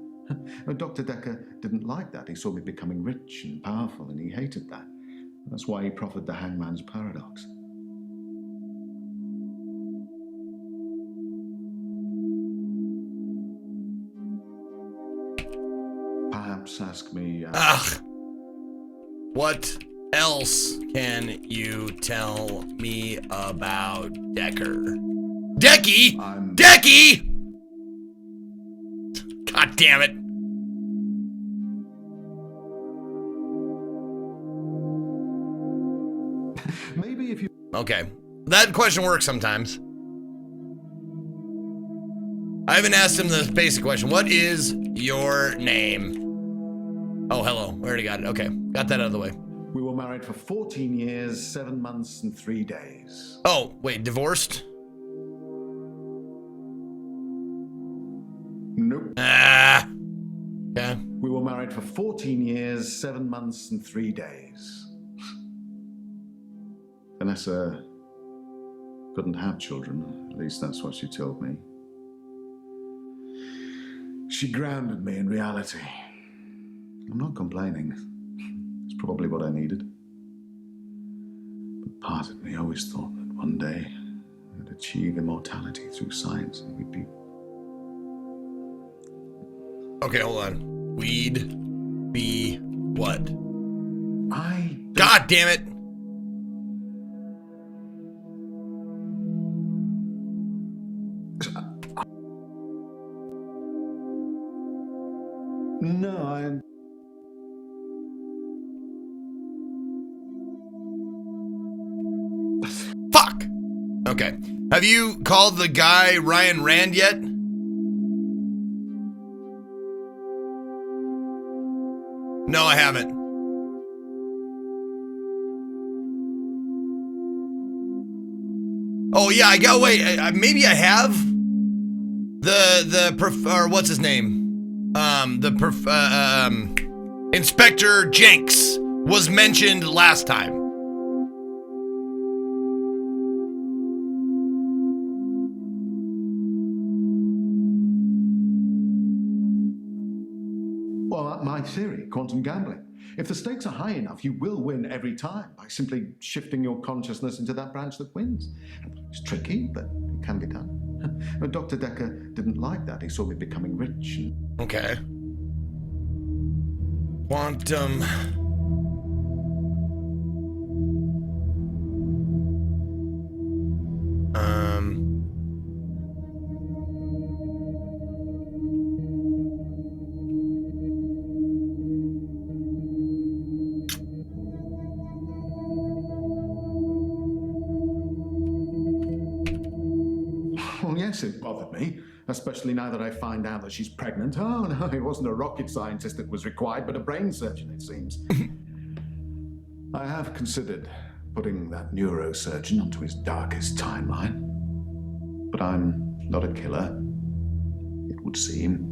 Dr. Dekker didn't like that. He saw me becoming rich and powerful, and he hated that. That's why he proffered the hangman's paradox. Perhaps ask me... What else can you tell me about Dekker? Decky! Decky! God damn it. Maybe if you... Okay. That question works sometimes. I haven't asked him the basic question. What is your name? Oh, hello. I already got it. Okay. Got that out of the way. We were married for 14 years, 7 months, and 3 days. Oh, wait. Divorced? Nope. Ah. Okay. We were married for 14 years, 7 months, and 3 days. Vanessa couldn't have children. At least that's what she told me. She grounded me in reality. I'm not complaining. It's probably what I needed. But part of me always thought that one day I'd achieve immortality through science and we'd be... Okay, hold on. We'd be what? God damn it! No, I... Fuck! Okay. Have you called the guy Ryan Rand yet? No, I haven't. Oh yeah, I got. Wait, maybe I have. Or what's his name? Inspector Jenks was mentioned last time. Well, my theory, quantum gambling. If the stakes are high enough, you will win every time by simply shifting your consciousness into that branch that wins. It's tricky, but it can be done. Dr. Dekker didn't like that. He saw me becoming rich. Okay. Quantum. Well, yes, it bothered me, especially now that I find out that she's pregnant. Oh, no, it wasn't a rocket scientist that was required, but a brain surgeon, it seems. I have considered putting that neurosurgeon onto his darkest timeline. But I'm not a killer, it would seem.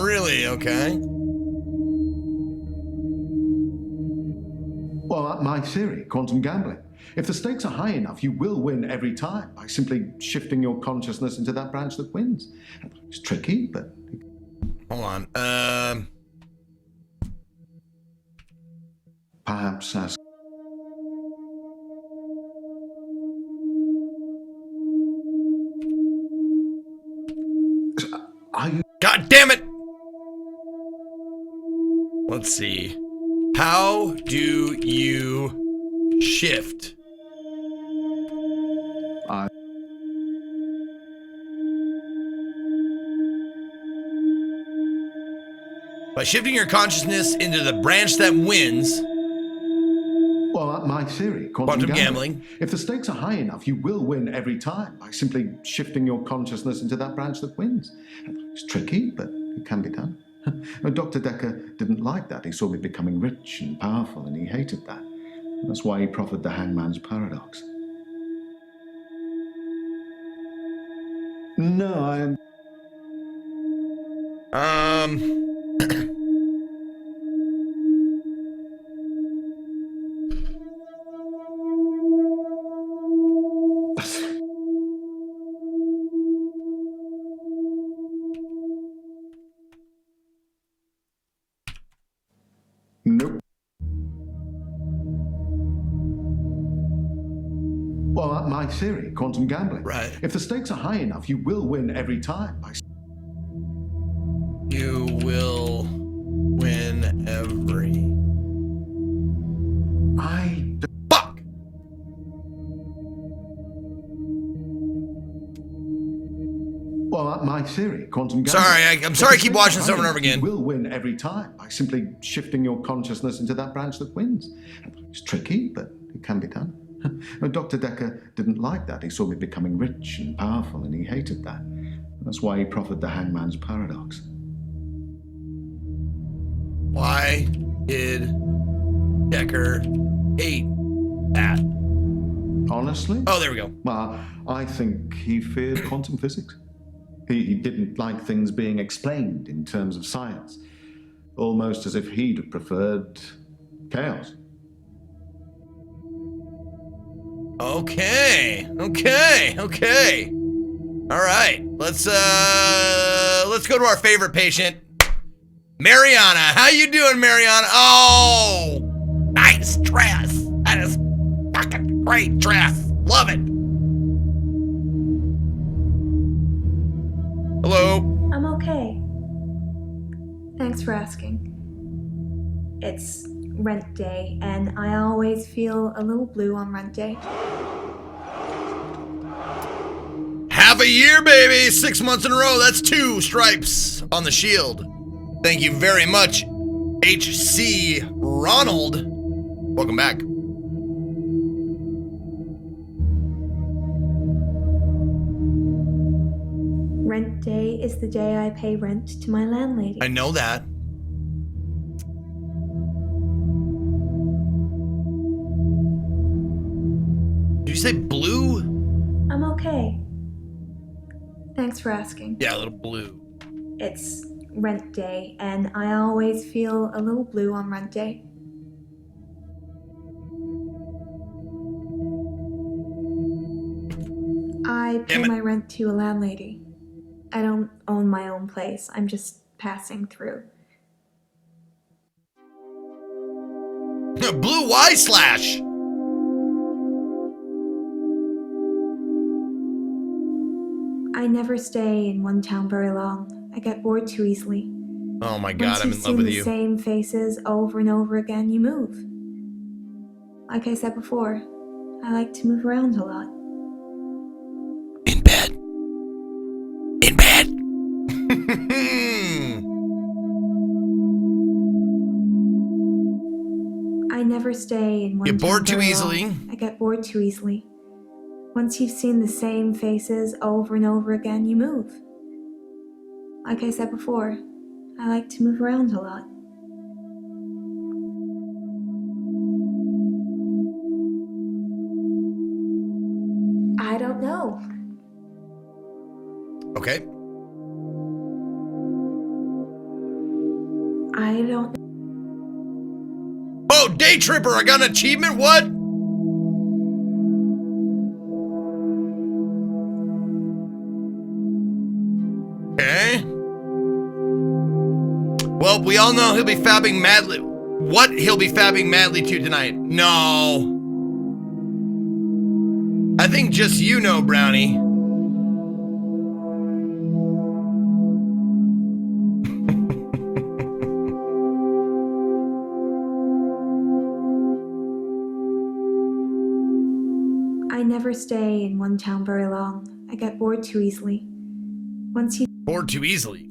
Really? Okay. Well, my theory, quantum gambling. If the stakes are high enough, you will win every time by simply shifting your consciousness into that branch that wins. It's tricky, but... Hold on. Perhaps ask... Are you... God damn it! Let's see. How do you shift? By shifting your consciousness into the branch that wins. Well, Well, my theory, Quantum gambling. If the stakes are high enough, you will win every time by simply shifting your consciousness into that branch that wins. It's tricky, but it can be done. Dr. Dekker didn't like that. He saw me becoming rich and powerful, and he hated that. That's why he proffered the hangman's paradox. No, I... Nope. Well, my theory, quantum gambling. Right. If the stakes are high enough, you will win every time. You will win every... Fuck! Well, my theory, quantum gambling. Sorry, I'm sorry I keep watching this over and over again. You will win every time by simply shifting your consciousness into that branch that wins. It's tricky, but it can be done. Dr. Dekker didn't like that. He saw me becoming rich and powerful, and he hated that. That's why he proffered the hangman's paradox. Why did Dekker hate that? Honestly? Oh, there we go. Well, I think he feared quantum physics. He didn't like things being explained in terms of science, almost as if he'd have preferred chaos. Okay. All right, let's go to our favorite patient, Mariana. How you doing, Mariana? Oh, nice dress. That is fucking great dress. Love it. Hello. I'm okay. Thanks for asking. It's rent day, and I always feel a little blue on rent day. Half a year, baby. 6 months in a row. That's 2 stripes on the shield. Thank you very much, H.C. Ronald. Welcome back. Rent day is the day I pay rent to my landlady. I know that. Did you say blue? I'm okay. Thanks for asking. Yeah, a little blue. It's rent day, and I always feel a little blue on rent day. I pay my rent to a landlady. I don't own my own place. I'm just passing through. Blue Y slash. I never stay in one town very long. I get bored too easily. Oh my God, I'm in love with Once you've seen you. the same faces over and over again, you move. Like I said before, I like to move around a lot. In bed. In bed. I never stay in one Get town bored too very easily. long. I get bored too easily. Once you've seen the same faces over and over again, you move. Like I said before, I like to move around a lot. I don't know. Okay. I don't. Oh, Day Tripper, I got an achievement? What? Okay. Well, we all know he'll be fabbing madly. What he'll be fabbing madly to tonight? No. I think just you know, Brownie. I never stay in one town very long. I get bored too easily. Once you. Bored too easily.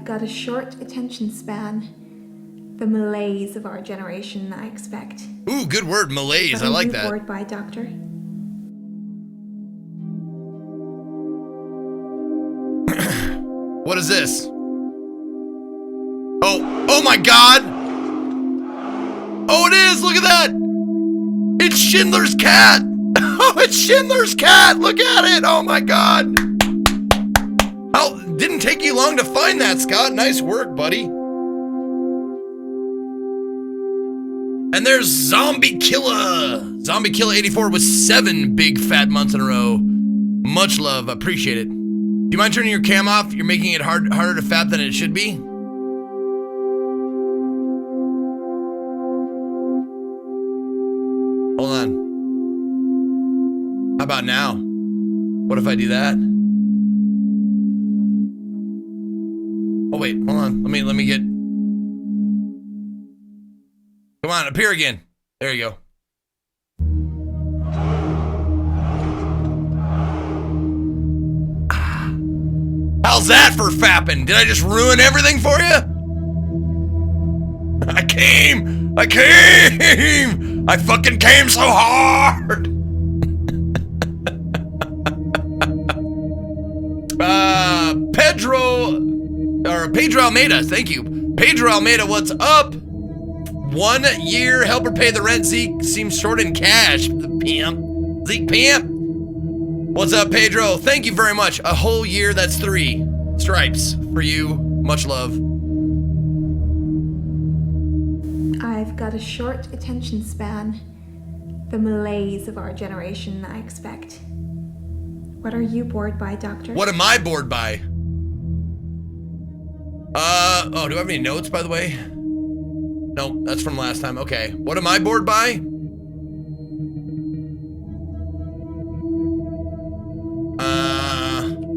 got a short attention span. The malaise of our generation, I expect. Ooh, good word, malaise. But I are like you that. bored by, Doctor? What is this? Oh my God! Oh, it is! Look at that! It's Schindler's Cat! Oh, it's Schindler's Cat! Look at it! Oh my God! Oh, didn't take you long to find that, Scott. Nice work, buddy. And there's Zombie Killer. Zombie Killer 84 with 7 big fat months in a row. Much love. Appreciate it. Do you mind turning your cam off? You're making it harder to fat than it should be. Hold on. How about now? What if I do that? Oh wait, hold on. Let me get. Come on, appear again. There you go. How's that for fapping? Did I just ruin everything for you? I came! I fucking came so hard! Pedro Almeida, thank you. Pedro Almeida, what's up? 1 year, help her pay the rent. Zeke seems short in cash. The pimp. Zeke pimp. What's up, Pedro? Thank you very much. A whole year, that's 3 stripes for you. Much love. I've got a short attention span. The malaise of our generation, I expect. What are you bored by, Doctor? What am I bored by? Oh, do I have any notes, by the way? No, that's from last time. Okay. What am I bored by?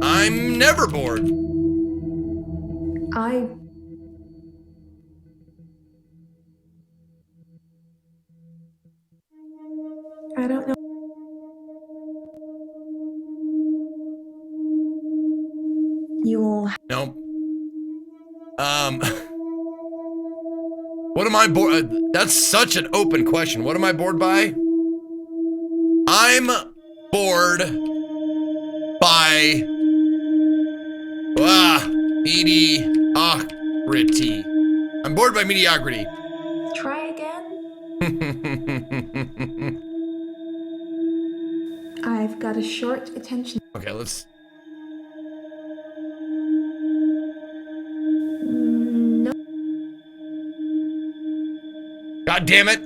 I'm never bored. I don't know. You'll. Nope. What am I bored? That's such an open question. What am I bored by? I'm bored by mediocrity. I'm bored by mediocrity. Try again. I've got a short attention. Okay, let's. No. God damn it.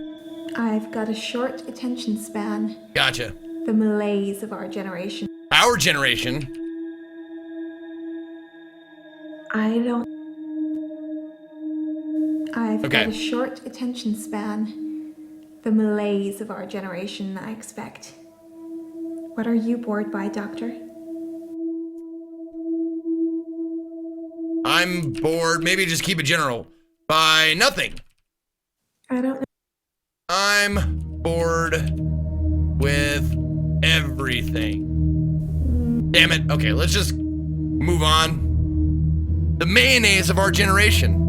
I've got a short attention span. Gotcha. The malaise of our generation. Our generation. I've Okay. got a short attention span. The malaise of our generation, I expect. What are you bored by, Doctor? I'm bored. Maybe just keep it general. By nothing. I don't know. I'm bored with everything. Damn it. Okay, let's just move on. The mayonnaise of our generation.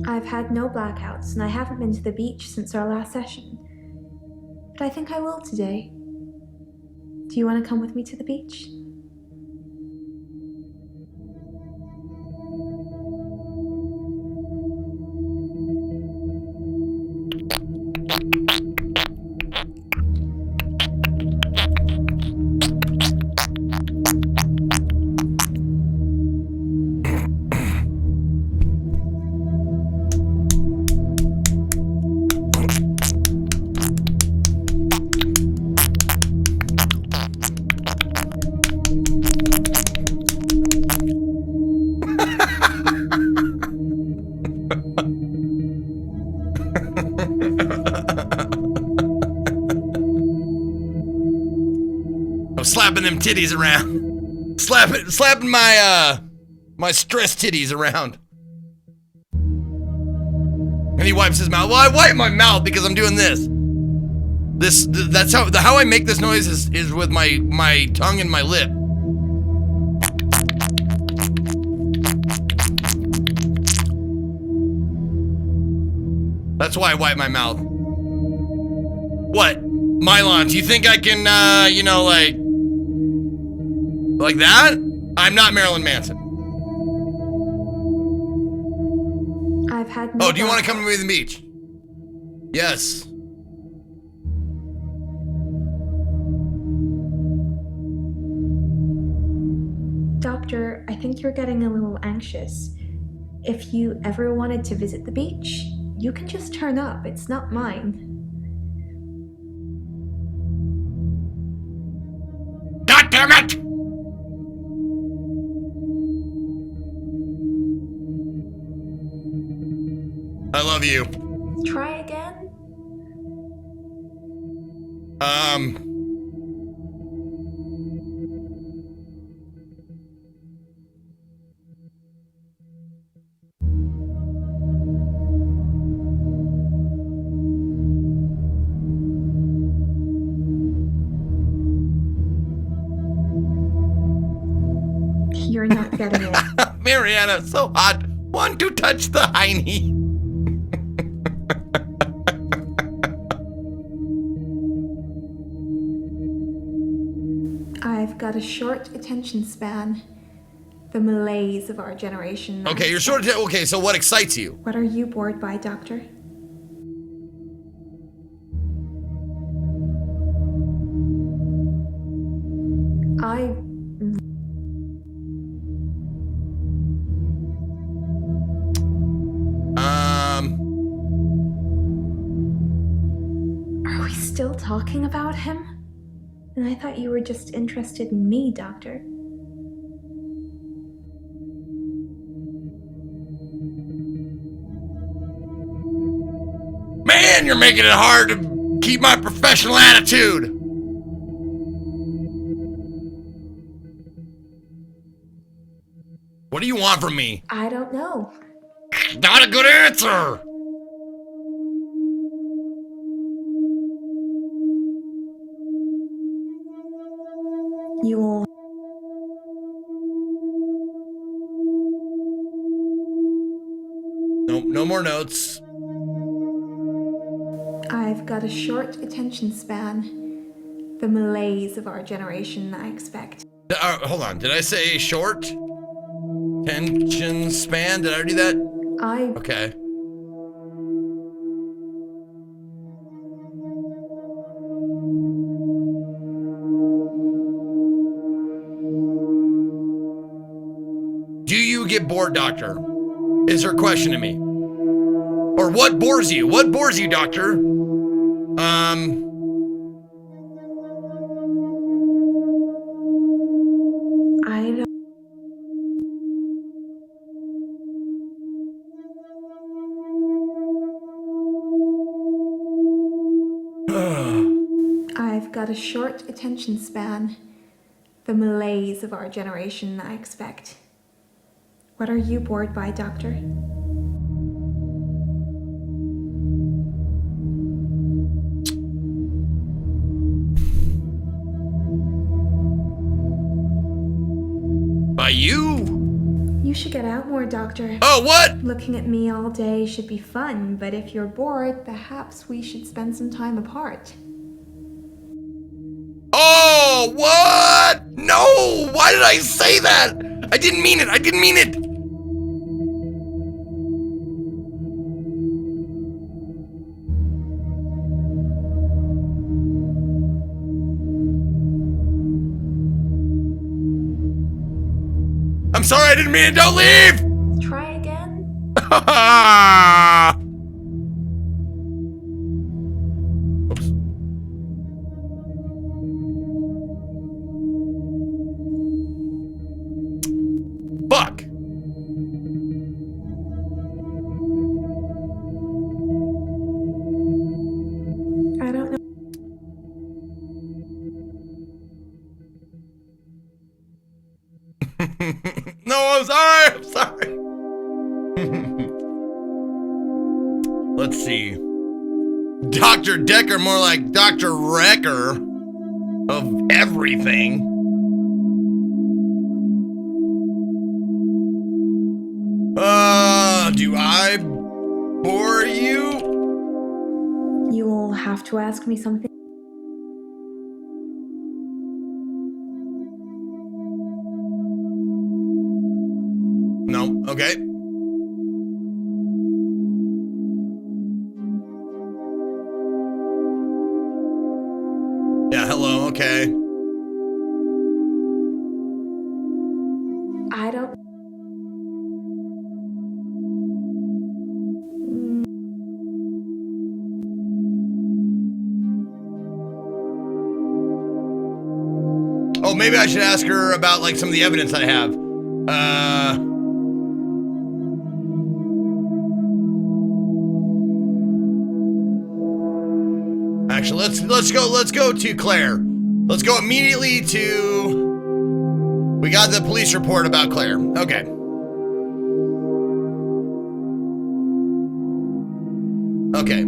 I've had no blackouts, and I haven't been to the beach since our last session. But I think I will today. Do you want to come with me to the beach? I'm slapping them titties around. Slapping my my stress titties around. And he wipes his mouth. Well, I wipe my mouth because I'm doing this. That's how I make this noise is with my tongue and my lip. That's why I wipe my mouth. What? Mylon, do you think I can, you know, like that? I'm not Marilyn Manson. I've had no Oh, do you want to thought- come to me to the beach? Yes. Doctor, I think you're getting a little anxious. If you ever wanted to visit the beach, you can just turn up. It's not mine. God damn it! I love you. Try again? You're not getting it. Mariana, so hot. Want to touch the hiney. I've got a short attention span. The malaise of our generation. Okay, you're short. Okay, so what excites you? What are you bored by, Doctor? I Are we still talking about him? And I thought you were just interested in me, Doctor. Man, you're making it hard to keep my professional attitude. What do you want from me? I don't know. Not a good answer. You'll Nope, no more notes. I've got a short attention span. The malaise of our generation, I expect. Hold on, did I say short? Attention span, did I do that? Okay. Do you get bored, Doctor? Is her question to me. Or what bores you? What bores you, Doctor? I don't. I've got a short attention span. The malaise of our generation, I expect. What are you bored by, Doctor? By you? You should get out more, Doctor. Oh, what? Looking at me all day should be fun, but if you're bored, perhaps we should spend some time apart. Oh, what? No! Why did I say that? I didn't mean it. I didn't mean it. I'm sorry, I didn't mean it. Don't leave! Try again? Oops. Fuck! I don't know. No, I'm sorry. I'm sorry. Let's see. Dr. Dekker, more like Dr. Wrecker of everything. Do I bore you? You'll have to ask me something. No. Okay. Yeah, hello. Okay. I don't. Oh, maybe I should ask her about like some of the evidence I have. Actually, let's go to Claire. Let's go immediately to. We got the police report about Claire. Okay. Okay.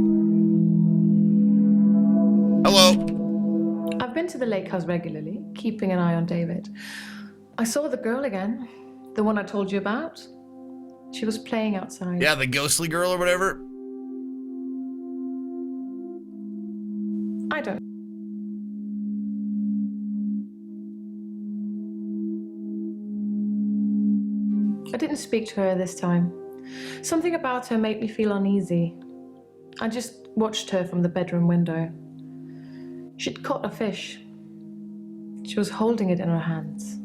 Hello. I've been to the lake house regularly, keeping an eye on David. I saw the girl again, the one I told you about. She was playing outside. Yeah, the ghostly girl or whatever. I don't. I didn't speak to her this time. Something about her made me feel uneasy. I just watched her from the bedroom window. She'd caught a fish. She was holding it in her hands.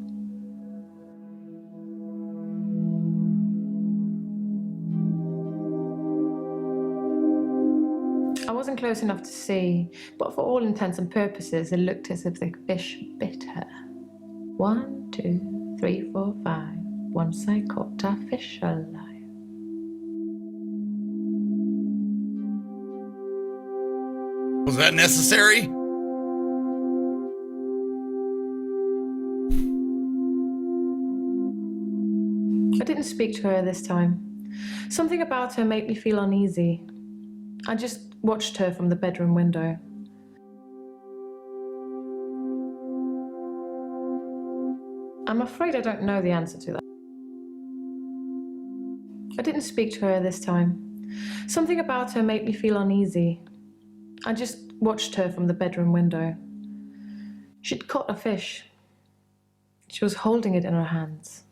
I wasn't close enough to see, but for all intents and purposes, it looked as if the fish bit her. 1, 2, 3, 4, 5. Once I caught a fish alive. Was that necessary? I didn't speak to her this time. Something about her made me feel uneasy. I just watched her from the bedroom window. I'm afraid I don't know the answer to that. I didn't speak to her this time. Something about her made me feel uneasy. I just watched her from the bedroom window. She'd caught a fish. She was holding it in her hands.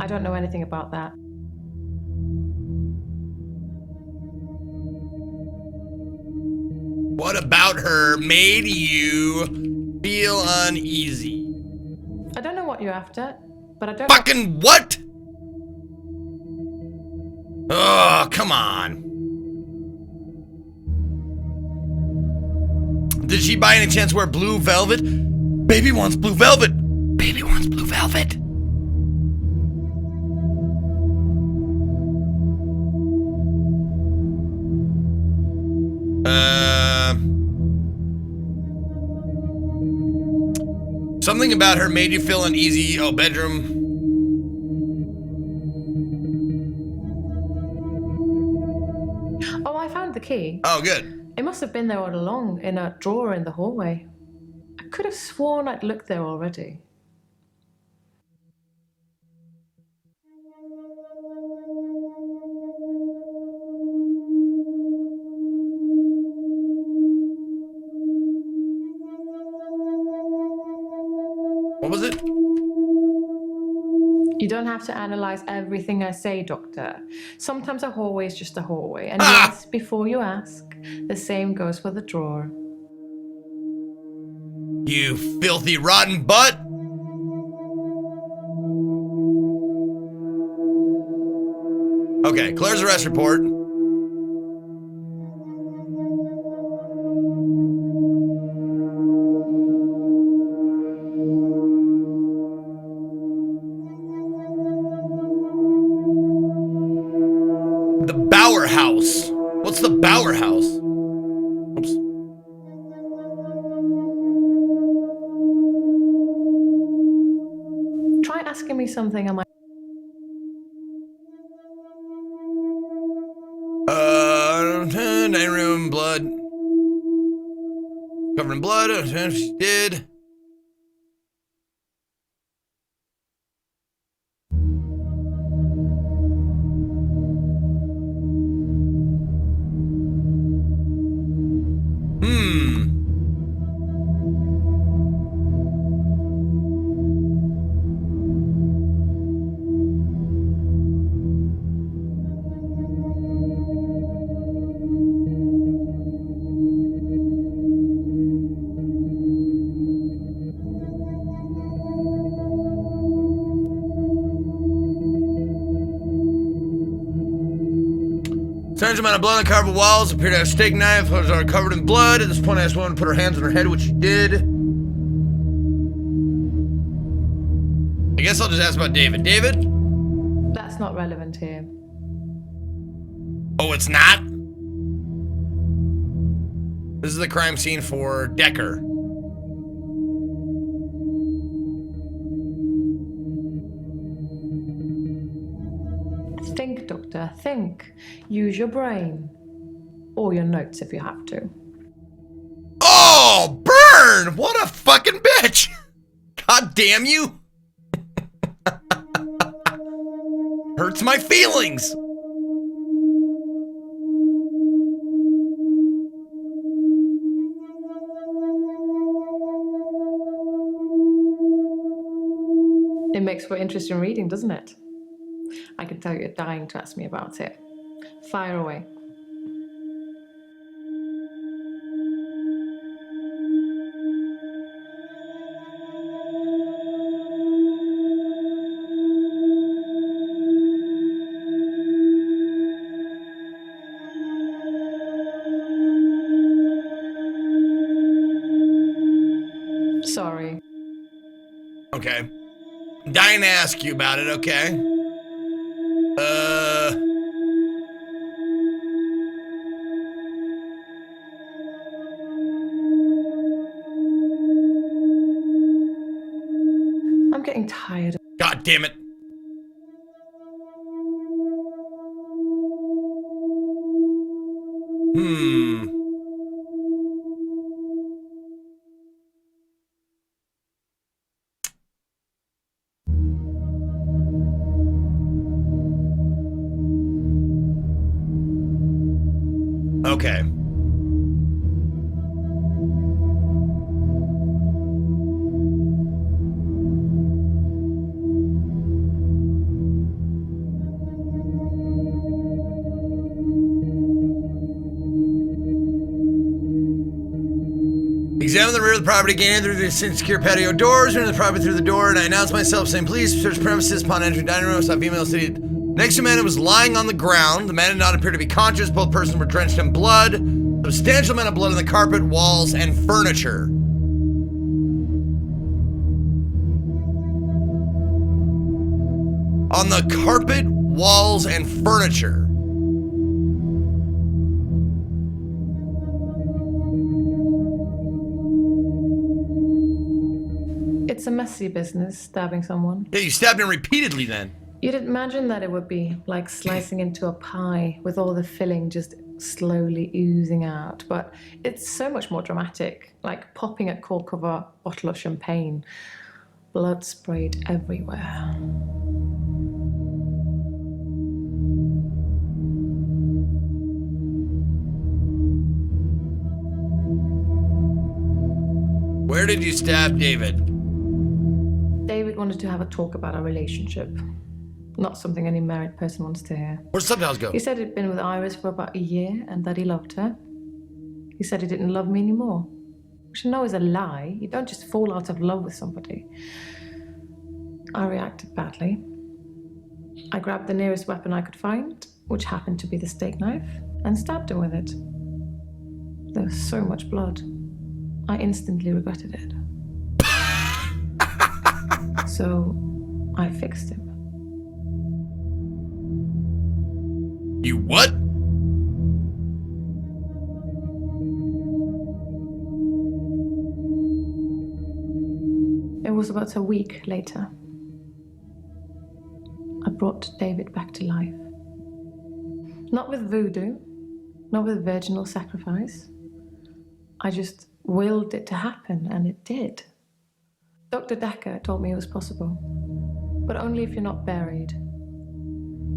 I don't know anything about that. What about her made you feel uneasy? I don't know what you're after, but I don't. Fucking what? Oh, come on. Did she by any chance wear blue velvet? Baby wants blue velvet. Baby wants blue velvet. Something about her made you feel uneasy. Oh, bedroom. Oh, I found the key. Oh, good. It must have been there all along, in a drawer in the hallway. I could have sworn I'd looked there already. What was it? You don't have to analyze everything I say, Doctor. Sometimes a hallway is just a hallway. And yes, before you ask, the same goes for the drawer. You filthy rotten butt. Okay, Claire's arrest report. The Bauer House. What's the Bauer House? Oops. Try asking me something I might. Dining room, blood. Covered in blood. She did. Strange amount of blood on the carpet walls. Appeared to have a steak knife. Was covered in blood. At this point, I asked woman to put her hands on her head, which she did. I guess I'll just ask about David. David? That's not relevant here. Oh, it's not? This is the crime scene for Dekker. Think, Doctor, think. Use your brain. Or your notes if you have to. Oh, burn! What a fucking bitch! God damn you! Hurts my feelings! It makes for interesting reading, doesn't it? I can tell you're dying to ask me about it. Fire away. Sorry. Okay. I'm dying to ask you about it, okay? I'm getting tired. God damn it. Okay. Examine the rear of the property, gain through the insecure patio doors, enter the property through the door, and I announced myself saying, please search premises upon entering dining room. I saw female seated next to a man who was lying on the ground. The man did not appear to be conscious. Both persons were drenched in blood. Substantial amount of blood on the carpet, walls, and furniture. On the carpet, walls, and furniture. It's a messy business, stabbing someone. Yeah, you stabbed him repeatedly then. You'd imagine that it would be like slicing into a pie with all the filling just slowly oozing out, but it's so much more dramatic, like popping a cork of a bottle of champagne. Blood sprayed everywhere. Where did you stab David? David wanted to have a talk about our relationship. Not something any married person wants to hear. Where'd subtitles go? He said he'd been with Iris for about a year and that he loved her. He said he didn't love me anymore. Which I know is a lie. You don't just fall out of love with somebody. I reacted badly. I grabbed the nearest weapon I could find, which happened to be the steak knife, and stabbed him with it. There was so much blood. I instantly regretted it. So I fixed him. You what? It was about a week later. I brought David back to life. Not with voodoo, not with virginal sacrifice. I just willed it to happen, and it did. Dr. Dekker told me it was possible, but only if you're not buried.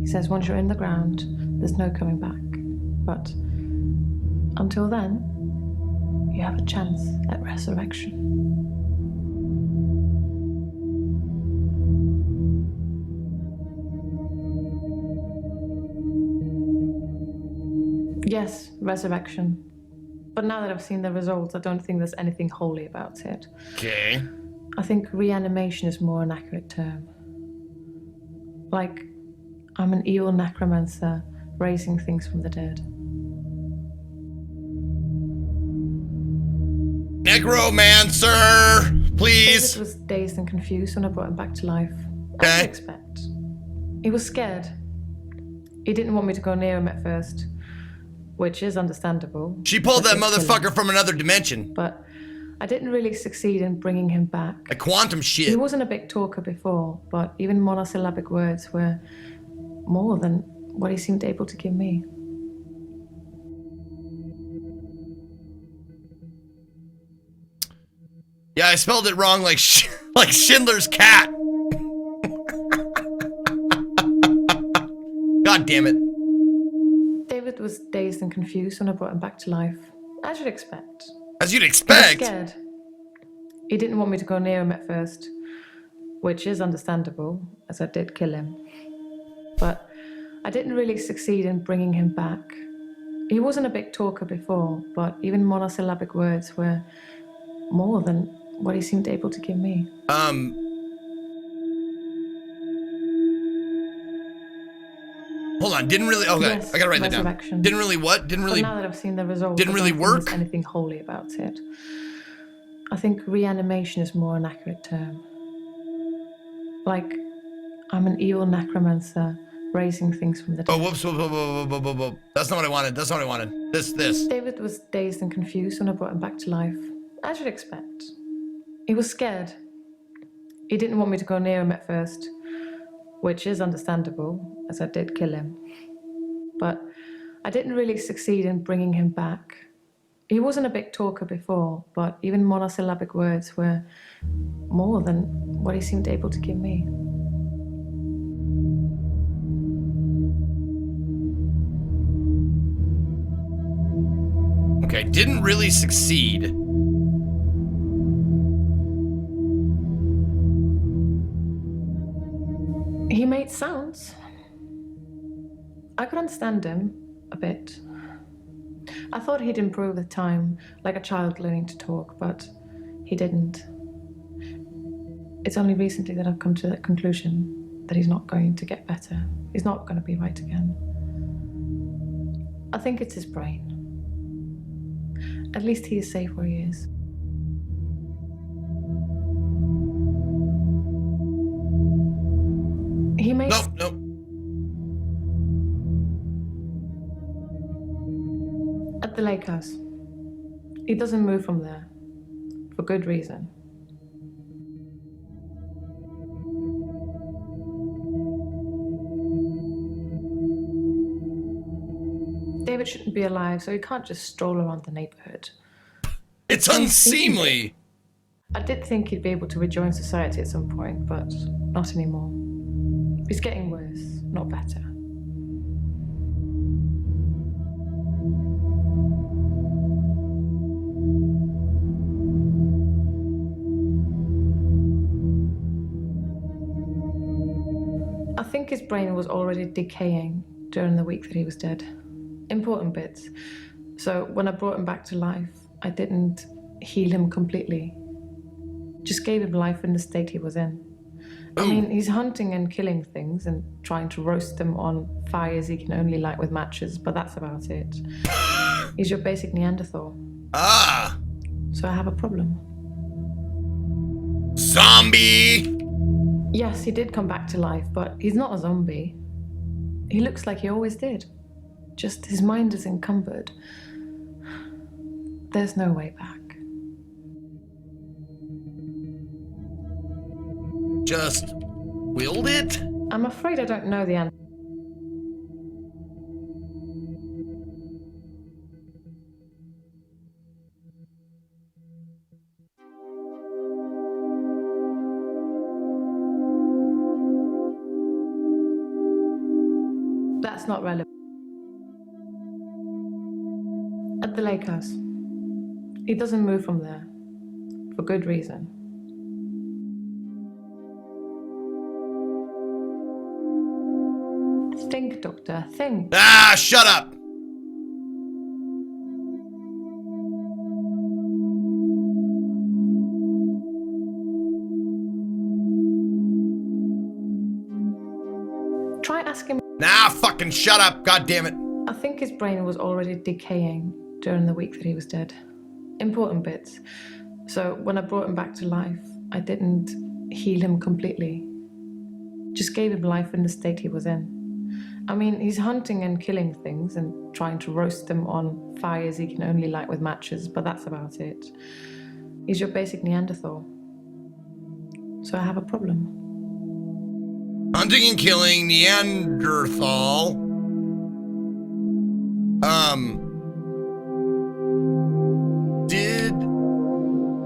He says once you're in the ground, there's no coming back. But until then, you have a chance at resurrection. Yes, resurrection. But now that I've seen the results, I don't think there's anything holy about it. Okay. I think reanimation is more an accurate term. Like, I'm an evil necromancer raising things from the dead. Necromancer! Please! David was dazed and confused when I brought him back to life. Okay. As you'd expect. He was scared. He didn't want me to go near him at first, which is understandable. She pulled that But it's motherfucker killing. from another dimension. But I didn't really succeed in bringing him back. A quantum He shit. wasn't a big talker before, but even monosyllabic words were more than what he seemed able to give me. Yeah, I spelled it wrong like like Schindler's cat. God damn it. David was dazed and confused when I brought him back to life. As you'd expect. As you'd He was expect. scared. He didn't want me to go near him at first, which is understandable, as I did kill him. But I didn't really succeed in bringing him back. He wasn't a big talker before, but even monosyllabic words were more than what he seemed able to give me. Hold on, didn't really, okay, Yes, I gotta write that down. resurrection. Didn't really what? Didn't But really, now that I've seen the results, didn't I really don't think there's work? anything holy about it. I think reanimation is more an accurate term. Like, I'm an evil necromancer raising things from the dead. Oh, whoops, whoop. That's not what I wanted, that's not what I wanted. This. David was dazed and confused when I brought him back to life. As you'd expect. He was scared. He didn't want me to go near him at first, which is understandable, as I did kill him. But I didn't really succeed in bringing him back. He wasn't a big talker before, but even monosyllabic words were more than what he seemed able to give me. Okay, didn't really succeed. He made sounds. I could understand him a bit. I thought he'd improve with time, like a child learning to talk, but he didn't. It's only recently that I've come to that conclusion that he's not going to get better. He's not going to be right again. I think it's his brain. At least he is safe where he is. He may... Nope. At the lake house. He doesn't move from there. For good reason. David shouldn't be alive, so he can't just stroll around the neighborhood. It's unseemly. I did think he'd be able to rejoin society at some point, but not anymore. He's getting worse, not better. I think his brain was already decaying during the week that he was dead. Important bits. So when I brought him back to life, I didn't heal him completely. Just gave him life in the state he was in. I mean, he's hunting and killing things and trying to roast them on fires he can only light with matches, but that's about it. He's your basic Neanderthal. Ah! So I have a problem. Zombie! Yes, he did come back to life, but he's not a zombie. He looks like he always did. Just his mind is encumbered. There's no way back. Just willed it? I'm afraid I don't know the answer. That's not relevant. At the lake house. He doesn't move from there. For good reason. Think, Doctor, think. Ah, shut up! Try asking. Nah, fucking shut up, god damn it. I think his brain was already decaying during the week that he was dead. Important bits. So when I brought him back to life, I didn't heal him completely. Just gave him life in the state he was in. I mean, he's hunting and killing things and trying to roast them on fires he can only light with matches, but that's about it. He's your basic Neanderthal. So I have a problem. Hunting and killing Neanderthal. Did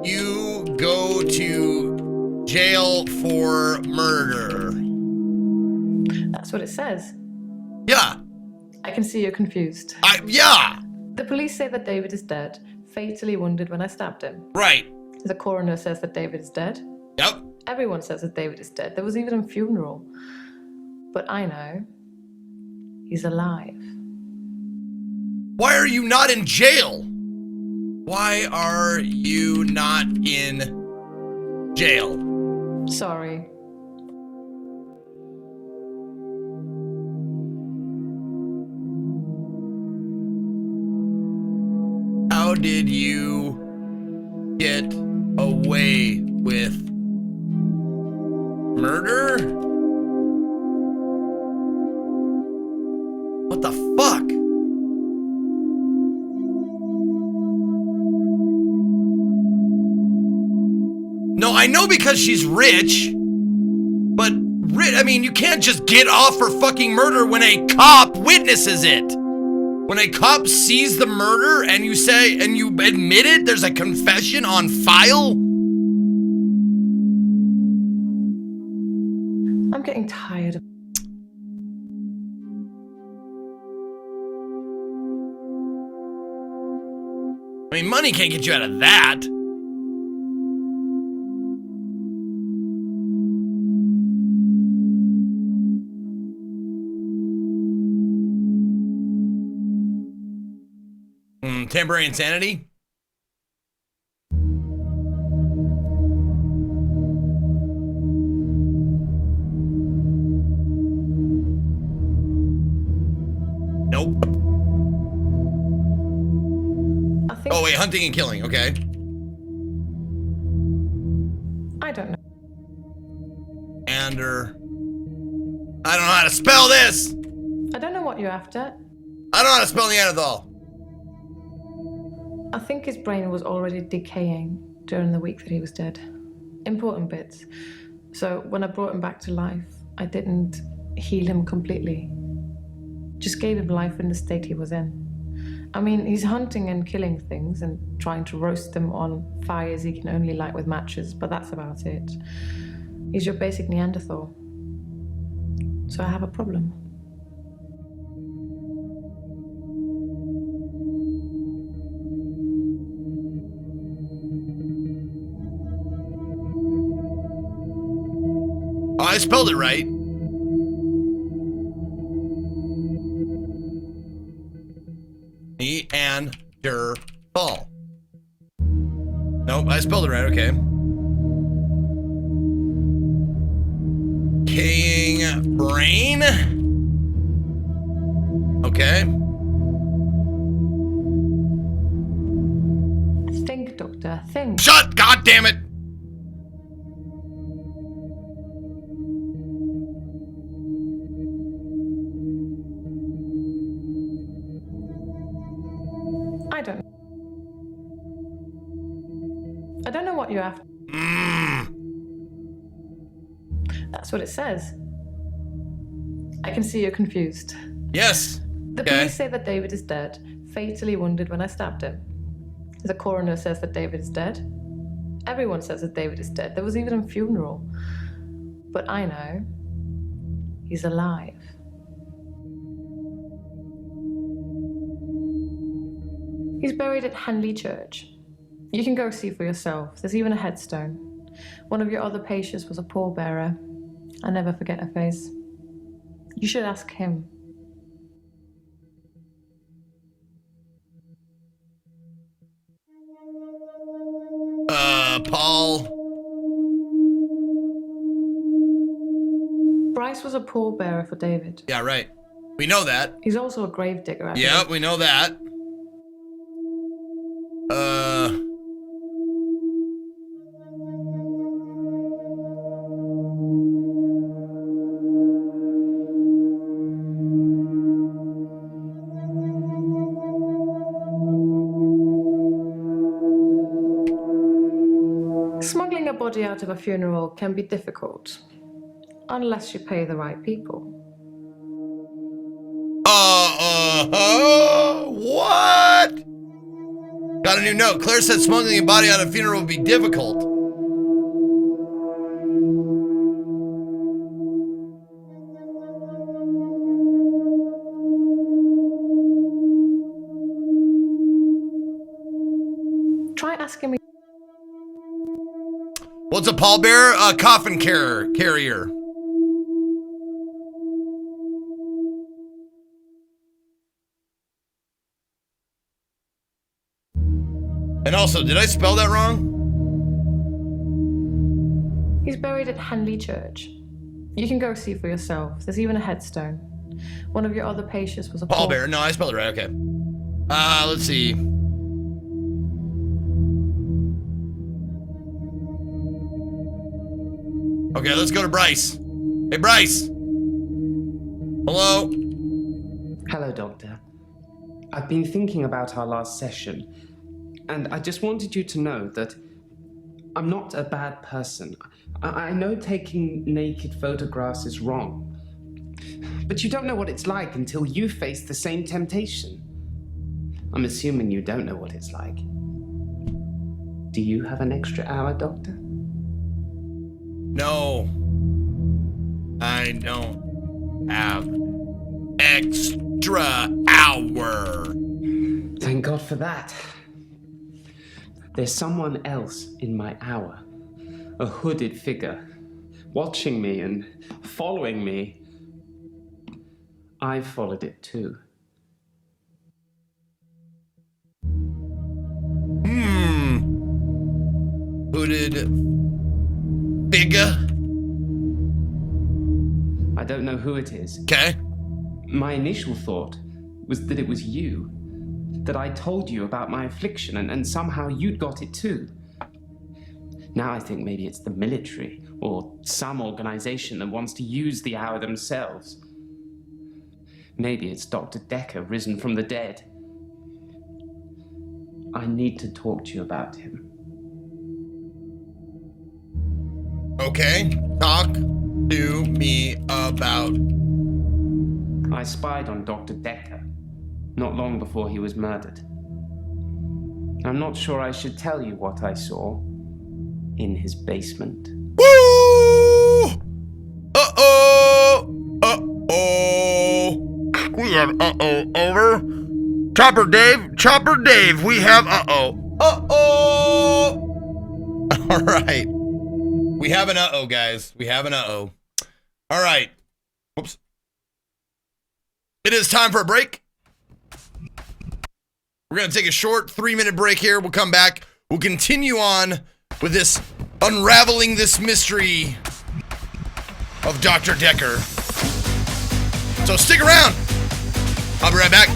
you go to jail for murder? That's what it says. Yeah. I can see you're confused. Yeah. The police say that David is dead, fatally wounded when I stabbed him. Right. The coroner says that David is dead. Yep. Everyone says that David is dead. There was even a funeral. But I know he's alive. Why are you not in jail? Why are you not in jail? Sorry. How did you get away with murder? What the fuck? No, I know because she's rich, but I mean, you can't just get off for fucking murder when a cop witnesses it. When a cop sees the murder and you say, and you admit it, there's a confession on file. I'm getting tired of. I mean, money can't get you out of that. Temporary insanity? Nope. Oh, wait, hunting and killing, okay. I don't know. I don't know how to spell this! I don't know what you're after. I don't know how to spell Neanderthal. I think his brain was already decaying during the week that he was dead. Important bits. So when I brought him back to life, I didn't heal him completely. Just gave him life in the state he was in. I mean, he's hunting and killing things and trying to roast them on fires he can only light with matches, but that's about it. He's your basic Neanderthal. So I have a problem. Oh, I spelled it right. Neanderthal. Nope, I spelled it right, okay. Decaying brain. Okay. Think, Doctor, think. Shut! God damn it! I don't know what you're after. That's what it says. I can see you're confused. Yes. The police say that David is dead, fatally wounded when I stabbed him. The coroner says that David is dead. Everyone says that David is dead. There was even a funeral. But I know he's alive. He's buried at Henley Church. You can go see for yourself. There's even a headstone. One of your other patients was a pallbearer. I never forget her face. You should ask him. Paul. Bryce was a pallbearer for David. Yeah, right. We know that. He's also a gravedigger. Yep, we know that. Smuggling a body out of a funeral can be difficult, unless you pay the right people. What? Got a new note. Claire said smuggling a body out of a funeral would be difficult. Try asking me. What's a pallbearer? A coffin carrier. And also, did I spell that wrong? He's buried at Henley Church. You can go see for yourself. There's even a headstone. One of your other patients was a pallbearer. No, I spelled it right. Okay. Let's see. Okay, let's go to Bryce. Hey, Bryce. Hello. Hello, Doctor. I've been thinking about our last session, and I just wanted you to know that I'm not a bad person. I know taking naked photographs is wrong, but you don't know what it's like until you face the same temptation. I'm assuming you don't know what it's like. Do you have an extra hour, Doctor? No, I don't have extra hour. Thank God for that. There's someone else in my hour, a hooded figure, watching me and following me. I've followed it too. Hooded figure? I don't know who it is. Okay. My initial thought was that it was you. That I told you about my affliction and somehow you'd got it too. Now I think maybe it's the military or some organization that wants to use the hour themselves. Maybe it's Dr. Dekker risen from the dead. I need to talk to you about him. Okay, talk to me about... I spied on Dr. Dekker not long before he was murdered. I'm not sure I should tell you what I saw in his basement. Woo! Uh-oh! Uh-oh! We have uh-oh over. Chopper Dave, we have uh-oh. Uh-oh! All right. We have an uh-oh, guys. We have an uh-oh. All right. Whoops. It is time for a break. We're going to take a short 3-minute break here. We'll come back. We'll continue on with this, unraveling this mystery of Dr. Dekker. So stick around. I'll be right back.